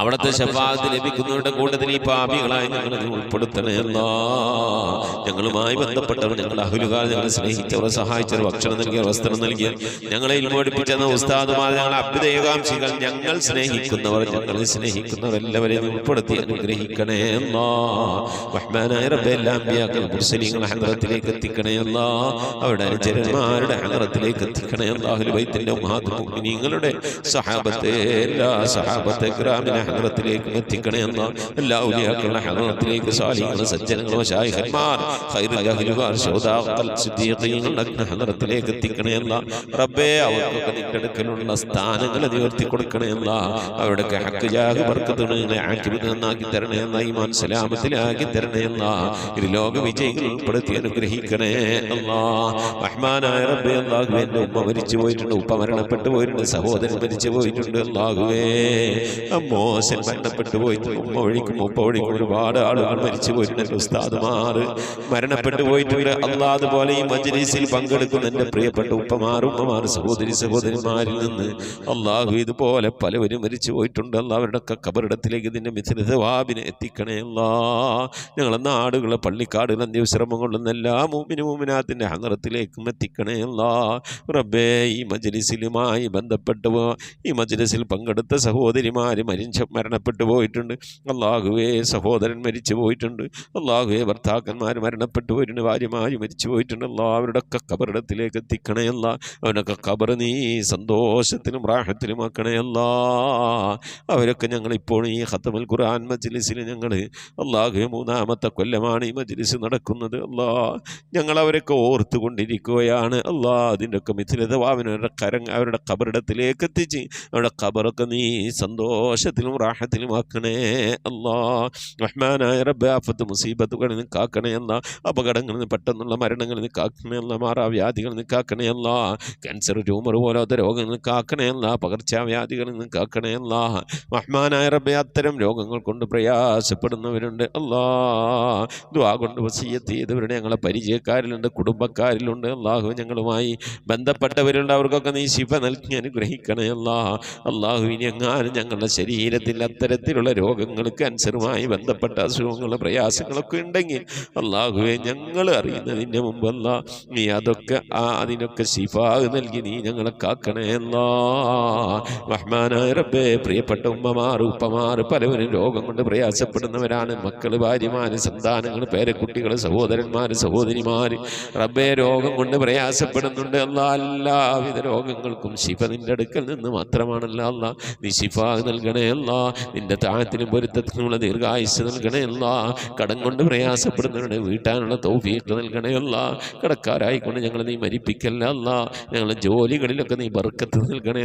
[SPEAKER 3] അവിടുത്തെ ശഫാഅത്ത് ലഭിക്കുന്നവരുടെ കൂട്ടത്തിൽ ഈ പാപികളായി ഞങ്ങളെ ഉൾപ്പെടുത്തണേ അല്ലാഹ്. ഞങ്ങളുമായി ബന്ധപ്പെട്ടവർ, ഞങ്ങളുടെ അഹ്ലുകാർ, ഞങ്ങളെ സ്നേഹിച്ചവർ, സഹായിച്ചവർ, ഭക്ഷണം നൽകിയവർ, വസ്ത്രം നൽകിയവർ, ഞങ്ങളെ ഇൽമോടിപ്പിച്ചെന്ന ഉസ്താദുമാർ, ഞങ്ങളെ അഭ്യുദയകാംക്ഷികൾ, ഞങ്ങൾ സ്നേഹിക്കുന്നവർ, ഞങ്ങളെ സ്നേഹിക്കുന്നവർ എല്ലാവരെയും ഉൾപ്പെടുത്തി അനുഗ്രഹിക്കണേ അല്ലാഹ്. റഹ്മാനായ റബ്ബേ, എല്ലാ അമ്പിയാക്കൾ മുർസലീങ്ങളെ ഹളറത്തിലേക്ക് എത്തിക്കണേ അല്ലാഹ്. അവരുടെ അനുചരന്മാരുടെ ഹളറത്തിലേക്ക് എത്തിക്കണേ അല്ലാഹ്. അഹ്ലു ബൈത്തിന്റെ ഉമ്മഹാത്തുൽ മുഅ്മിനീങ്ങളുടെ സഹാബത്തെ, എല്ലാ സഹാബത്തെ കിറാമിനെ ഹളറത്തിലേക്ക് എത്തിക്കണേ അല്ലാഹ്. എല്ലാ ഔലിയാക്കളുടെ ഹളറത്തിലേക്ക്, സാലിഹീങ്ങൾ, സജ്ജനങ്ങൾ, മശായിഖന്മാർ, ഖൈറുൽ അഹ്ലുകാർ, ശുഹദാക്കൾ, സിദ്ദീഖീങ്ങളുടെ ഹളറത്തിലേക്ക് എത്തിക്കണേ അല്ലാഹ്. റബ്ബേ, അവർക്കൊക്കെ നിന്റെ അടുക്കലുള്ള സ്ഥാനങ്ങൾ ഉയർത്തി കൊടുക്കണേ അല്ലാഹ്. അവരുടെയൊക്കെ ഹക്ക് ജാഹ് ബർക്കത്തുകളെ ആക്കിബത്ത് നന്നാക്കി തരണേ അല്ലാഹ്. ഈമാൻ സലാമത്തിലാക്കി തരണേ അല്ലാഹ്. ഇരുലോക വിജയികൾ ഉൾപ്പെടുത്തി അനുഗ്രഹിക്കണേ അല്ലാഹ്. റഹ്മാനായ റബ്ബേ, അല്ലാഹുവേ, എൻ്റെ ഉമ്മ മരിച്ചു പോയിട്ടുണ്ട്, ഉപ്പ മരണപ്പെട്ടു പോയിട്ടുണ്ട്, സഹോദരൻ മരിച്ചു പോയിട്ടുണ്ട്. അല്ലാഹുവേ, മോശൻ മരണപ്പെട്ടു പോയിട്ടുണ്ട്, ഉമ്മ വഴിക്കും ഉപ്പ വഴിക്കും ഒരുപാട് ആളുകൾ മരിച്ചു പോയിട്ടുണ്ട്. ഉസ്താദുമാർ മരണപ്പെട്ടു പോയിട്ടുണ്ട്. അല്ലാഹ്, അതുപോലെ ഈ മജ്‌ലിസിൽ പങ്കെടുക്കുന്ന എൻ്റെ പ്രിയപ്പെട്ട ഉപ്പമാർ, ഉമ്മമാർ, സഹോദരിമാരിൽ നിന്ന് അല്ലാഹു ഇതുപോലെ പലവരും മരിച്ചു പോയിട്ടുണ്ട്. അല്ലാഹ്, അവരുടെയൊക്കെ ഖബറിടത്തിലേക്ക് ഇതിൻ്റെ മിഥില സവാബിനെ എത്തിക്കണേ അല്ലാഹ്. ഞങ്ങളെ നാടുകളെ പള്ളിക്കാടുകൾ അന്ത്യവിശ്രമം കൊള്ളുന്ന എല്ലാ മുഅ്മിനാത്തിൻ്റെ ഹളറത്തിലേക്കും എത്തിക്കണേ അല്ലാഹ്. റബ്ബേ, ഈ മജ്‌ലിസിലുമായി ബന്ധപ്പെട്ട ഈ മജ്‌ലിസിൽ പങ്കെടുത്ത സഹോദരിമാർ, ഉമ്മമാർ മരണപ്പെട്ടു പോയിട്ടുണ്ട്. അള്ളാഹുവേ സഹോദരൻ മരിച്ചു പോയിട്ടുണ്ട്. അള്ളാഹുവേ ഭർത്താക്കന്മാർ മരണപ്പെട്ടു പോയിട്ടുണ്ട്. ഭാര്യമാർ മരിച്ചു പോയിട്ടുണ്ട്. അവരുടെ ഒക്കെ ഖബറിടത്തിലേക്ക് എത്തിക്കണയല്ല. അവനൊക്കെ ഖബർ നീ സന്തോഷത്തിലും റാഹത്തിലും ആക്കണയല്ല. അവരൊക്കെ ഞങ്ങളിപ്പോൾ ഈ ഖത്തമുൽ ഖുർആൻ മജ്ലിസിൽ ഞങ്ങൾ അള്ളാഹുവേ 3-ാമത്തെ കൊല്ലമാണ് ഈ മജ്ലിസ് നടക്കുന്നത്. ഞങ്ങൾ അവരൊക്കെ ഓർത്തുകൊണ്ടിരിക്കുകയാണ്. അതിൻ്റെയൊക്കെ മിഥിലതവാവിനവരുടെ അവരുടെ ഖബറിടത്തിലേക്ക് എത്തിച്ച് അവരുടെ ഖബറൊക്കെ നീ സന്തോഷത്തിലും റാഹത്തിലും ആക്കണേ റഹ്മാനായ റബ്ബേ. ആഫത്ത് മുസീബത്തുകളിൽ നിന്ന് കാക്കണേ അപകടങ്ങളിൽ നിന്ന് പെട്ടെന്നുള്ള മരണങ്ങളിൽ നിന്ന് കാക്കണേ മാറാവ്യാധികളിൽ നിന്ന് കാക്കണേ ക്യാൻസർ ട്യൂമർ പോലത്തെ രോഗങ്ങളിൽ നിന്ന് കാക്കണേ പകർച്ചവ്യാധികളിൽ നിന്ന് കാക്കണേ റഹ്മാനായ റബ്ബേ. അത്തരം രോഗങ്ങൾ കൊണ്ട് പ്രയാസപ്പെടുന്നവരുണ്ട്. ദുആ കൊണ്ട് വസിയ്യത്ത് ചെയ്തവരുടെ ഞങ്ങളെ പരിചയക്കാരിലുണ്ട്, കുടുംബക്കാരിലുണ്ട്. ഞങ്ങളുമായി ബന്ധപ്പെട്ടവരുണ്ട്. അവർക്കൊക്കെ നീ ശിഫ നൽകി അനുഗ്രഹിക്കണേ ഇനി എങ്ങാനും ഞങ്ങളുടെ ശരീരത്തിൽ അത്തരത്തിലുള്ള രോഗങ്ങൾ, ക്യാൻസറുമായി ബന്ധപ്പെട്ട അസുഖങ്ങൾ, പ്രയാസങ്ങളൊക്കെ ഉണ്ടെങ്കിൽ അള്ളാഹുവെ ഞങ്ങൾ അറിയുന്നതിൻ്റെ മുമ്പല്ല നീ അതൊക്കെ അതിനൊക്കെ ശിഫാ നൽകി നീ ഞങ്ങളെ കാക്കണേ റഹ്മാനായ റബ്ബേ. പ്രിയപ്പെട്ട ഉമ്മമാർ, ഉപ്പമാർ പലവരും രോഗം കൊണ്ട് പ്രയാസപ്പെടുന്നവരാണ്. മക്കൾ, ഭാര്യമാർ, സന്താനങ്ങൾ, പേരക്കുട്ടികൾ, സഹോദരന്മാർ, സഹോദരിമാർ റബ്ബേ രോഗം കൊണ്ട് പ്രയാസപ്പെടുന്നുണ്ട്. എല്ലാവിധ രോഗങ്ങൾക്കും ശിഫ നിന്റെ അടുക്കൽ നിന്ന് മാത്രമാണല്ലോ നീ ശിഫ നൽകണേ നിന്റെ താഴത്തിനും പൊരുത്തത്തിനുമുള്ള ദീർഘായുസ് നൽകണേ കടം കൊണ്ട് പ്രയാസപ്പെടുന്നവരുടെ വീട്ടാനുള്ള തൗഫീഖ് നൽകണേ കടക്കാരായിക്കൊണ്ട് ഞങ്ങൾ നീ മരിപ്പിക്കല്ല ഞങ്ങളുടെ ജോലികളിലൊക്കെ നീ ബർക്കത്ത് നൽകണേ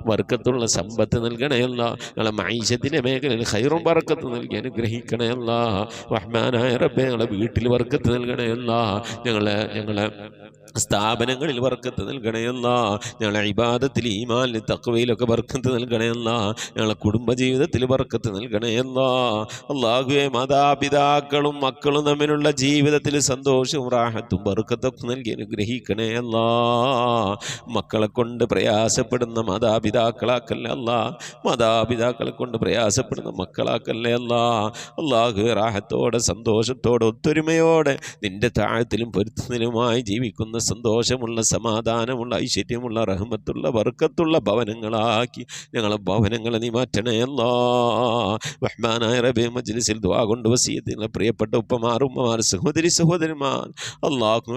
[SPEAKER 3] ബർക്കത്തുള്ള സമ്പത്ത് നൽകണേ ഞങ്ങളെ മൈശത്തിൻ്റെ മേഖലയിൽ ഖൈറും ബർക്കത്ത് നൽകി അനുഗ്രഹിക്കണേ റഹ്മാനായ റബ്ബേ. ഞങ്ങളെ വീട്ടിൽ ബർക്കത്ത് നൽകണേ ഞങ്ങളെ സ്ഥാപനങ്ങളിൽ ബർക്കത്ത് നൽകണേ ഞങ്ങളെ ഇബാദത്തിൽ, ഈമാനിൽ, തഖ്വയിലൊക്കെ ബർക്കത്ത് നൽകണേ ഞങ്ങളെ കുടുംബജീവിതത്തിൽ ബർക്കത്ത് നൽകണേ അല്ലാഹുവേ. മാതാപിതാക്കളും മക്കളും തമ്മിലുള്ള ജീവിതത്തിൽ സന്തോഷവും റാഹത്തും ബർക്കത്തൊക്കെ നൽകി അനുഗ്രഹിക്കണേ മക്കളെ കൊണ്ട് പ്രയാസപ്പെടുന്ന മാതാപിതാക്കളാക്കല്ലേ മാതാപിതാക്കളെ കൊണ്ട് പ്രയാസപ്പെടുന്ന മക്കളാക്കല്ലേ അല്ലാഹുവേ. റാഹത്തോടെ സന്തോഷത്തോടെ ഒത്തൊരുമയോടെ നിന്റെ താഴത്തിലും പൊരുത്തത്തിലുമായി ജീവിക്കുന്ന സന്തോഷമുള്ള, സമാധാനമുള്ള, ഐശ്വര്യമുള്ള, റഹ്മത്തുള്ള, ബർക്കത്തുള്ള ഭവനങ്ങളാക്കി ഞങ്ങളെ ഭവനങ്ങളെ നീ മാറ്റണേ റഹ്മാനായ റബ്ബേ. മജ്ലിസിൽ ദുആ കൊണ്ട് വസിയത്ത് പ്രിയപ്പെട്ട ഉപ്പമാർ, ഉമ്മമാർ, സഹോദരി, സഹോദരന്മാർ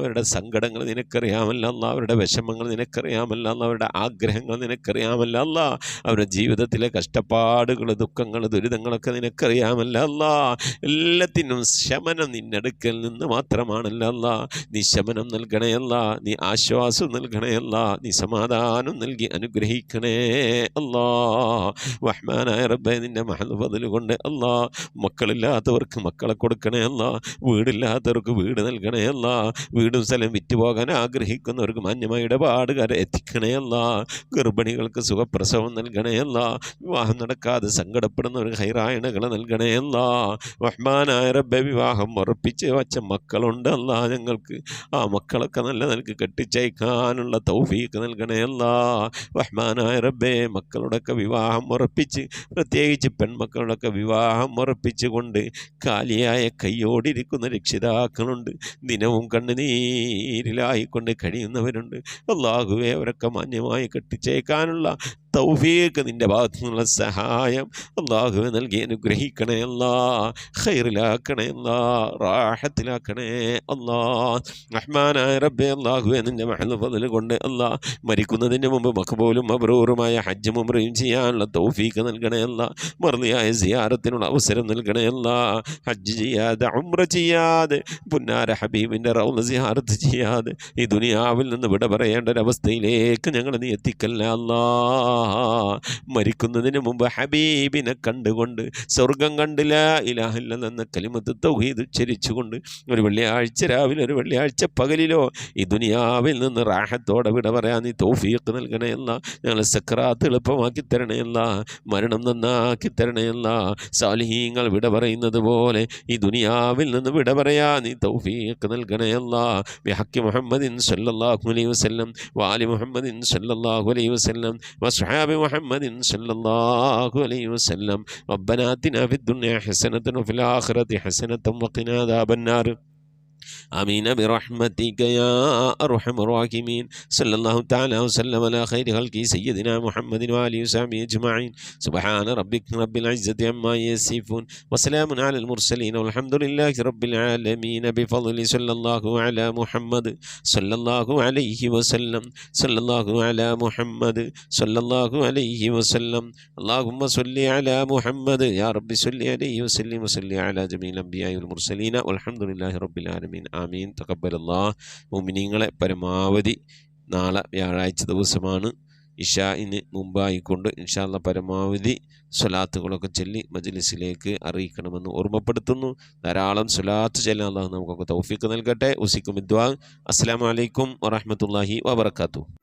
[SPEAKER 3] അവരുടെ സങ്കടങ്ങൾ നിനക്കറിയാമല്ല അവരുടെ വിഷമങ്ങൾ നിനക്കറിയാമല്ല അവരുടെ ആഗ്രഹങ്ങൾ നിനക്കറിയാമല്ല അവരുടെ ജീവിതത്തിലെ കഷ്ടപ്പാടുകൾ, ദുഃഖങ്ങൾ, ദുരിതങ്ങളൊക്കെ നിനക്കറിയാമല്ല എല്ലാത്തിനും ശമനം നിന്നടുക്കൽ നിന്ന് മാത്രമാണല്ല നീ ശമനം നൽകണേ നീ ആശ്വാസം നൽകണേ നീ സമാധാനം നൽകി അനുഗ്രഹിക്കണേ റഹ്മാനായ റബ്ബേ. നിന്റെ മഹൽ കൊണ്ട് മക്കളില്ലാത്തവർക്ക് മക്കളെ കൊടുക്കണേ വീടില്ലാത്തവർക്ക് വീട് നൽകണേ വീടും സ്ഥലം വിറ്റുപോകാൻ ആഗ്രഹിക്കുന്നവർക്ക് മാന്യമായ ഇടപാടുകാരെ എത്തിക്കണേ ഗർഭിണികൾക്ക് സുഖപ്രസവം നൽകണേ വിവാഹം നടക്കാതെ സങ്കടപ്പെടുന്നവർക്ക് ഹൈറായണകൾ നൽകണേ റഹ്മാനായ റബ്ബേ. വിവാഹം ഉറപ്പിച്ച് വച്ച മക്കളുണ്ട് ഞങ്ങൾക്ക് ആ മക്കളൊക്കെ നല്ല നിനക്ക് കെട്ടിച്ചയക്കാനുള്ള തൗഫീഖ് നൽകണേ റഹ്മാനായ റബ്ബേ. മക്കളുടെയൊക്കെ വിവാഹം ഉറപ്പിച്ച്, പ്രത്യേകിച്ച് പെൺമക്കളുടെയൊക്കെ വിവാഹം ഉറപ്പിച്ചുകൊണ്ട് കാലിയായ കൈയോടിരിക്കുന്ന രക്ഷിതാക്കളുണ്ട്. ദിനവും കണ്ണുനീരിലായിക്കൊണ്ട് കഴിയുന്നവരുണ്ട്. അല്ലാഹുവേ അവരൊക്കെ മാന്യമായി കെട്ടിച്ചയക്കാനുള്ള തൗഫീഖ് നിൻ്റെ ഭാഗത്തു നിന്നുള്ള സഹായം അല്ലാഹുവേ നൽകി അനുഗ്രഹിക്കണേ ഖൈറിലാക്കണേ റാഹത്തിലാക്കണേ റഹ്മാനായ റബ്ബേ. അല്ലാഹുവേ നിൻ്റെ മഹൽ ഫദ്ൽ കൊണ്ട് മരിക്കുന്നതിന് മുമ്പ് മഖ്ബൂലും മബ്റൂറുമായ ഹജ്ജും ഉംറയും ചെയ്യാനുള്ള തൗഫീഖ് നൽകണേ മർദിയായ സിയാറത്തിനുള്ള അവസരം നൽകണേ ഹജ്ജ് ചെയ്യാതെ ഉംറ ചെയ്യാതെ പുന്നാര ഹബീബിൻ്റെ റൗള സിയാറത്ത് ചെയ്യാതെ ഈ ദുനിയാവിൽ നിന്ന് വിട പറയേണ്ട ഒരവസ്ഥയിലേക്ക് ഞങ്ങൾ നീ എത്തിക്കല്ല മരിക്കുന്നതിന് മുമ്പ് ഹബീബിനെ കണ്ടുകൊണ്ട് സ്വർഗം കണ്ടില്ല ഇലാഹ ഇല്ലല്ലാഹ് കലിമത്ത് തൗഹീദ് ഉച്ചരിച്ചുകൊണ്ട് ഒരു വെള്ളിയാഴ്ച രാവിലെ, ഒരു വെള്ളിയാഴ്ച പകലിലോ ഈ ദുനിയാവിൽ നിന്ന് റാഹത്തോടെ വിട പറയാൻ നീ തൗഫീഖ് നൽകണേ ഞങ്ങളെ സക്രാത്ത് എളുപ്പമാക്കി തരണേ മരണം നന്നാക്കി തരണേ സാലിഹീങ്ങൾ വിട പറയുന്നത് പോലെ ഈ ദുനിയാവിൽ നിന്ന് വിട പറയാൻ നീ തൗഫീഖ് നൽകണേ ബിഹഖി മുഹമ്മദിൻ സല്ലല്ലാഹു അലൈഹി വസല്ലം വാലി മുഹമ്മദിൻ സല്ലല്ലാഹു അലൈഹി വസല്ലം വസ്ഹാബി മുഹമ്മദിൻ സല്ലല്ലാഹു അലൈഹി വസല്ലം. റബ്ബനാ ആതിനാ ഫിദ്ദുനിയ ഹസനതൻ വഫിൽ ആഖിറതി ഹസനതൻ വഖിനാ അദാബന്നാർ. آمين برحمتك يا أرحم الراحمين. صلى الله تعالى وسلم على خير خلقه سيدنا محمد وآله وصحبه أجمعين. سبحان ربك رب العزة عما يصفون وسلام على المرسلين والحمد لله رب العالمين بفضل صلى الله على محمد صلى الله عليه وسلم. صلى الله على محمد صلى الله عليه وسلم. اللهم صل على محمد يا رب صل عليه وسلم وصل على جميع الأنبياء والمرسلين والحمد لله رب العالمين. ആമീൻ. തഖബ്ബലല്ലാഹ്. മുഅ്മിനീങ്ങളെ പരമാവധി നാളെ വ്യാഴാഴ്ച ദിവസമാണ് ഇശാഇന് മുമ്പായിക്കൊണ്ട് ഇൻഷാ അല്ലാഹ് പരമാവധി സ്വലാത്തുകളൊക്കെ ചൊല്ലി മജ്ലിസിലേക്ക് അറിയിക്കണമെന്ന് ഓർമ്മപ്പെടുത്തുന്നു. ധാരാളം സ്വലാത്ത് ചൊല്ലാൻ അല്ലാഹു നമുക്കൊക്കെ തൗഫീഖ് നൽകട്ടെ. ഉസിക്കും ദുആ. അസ്സലാമു അലൈക്കും വറഹ്മത്തുള്ളാഹി വബറകാതുഹു.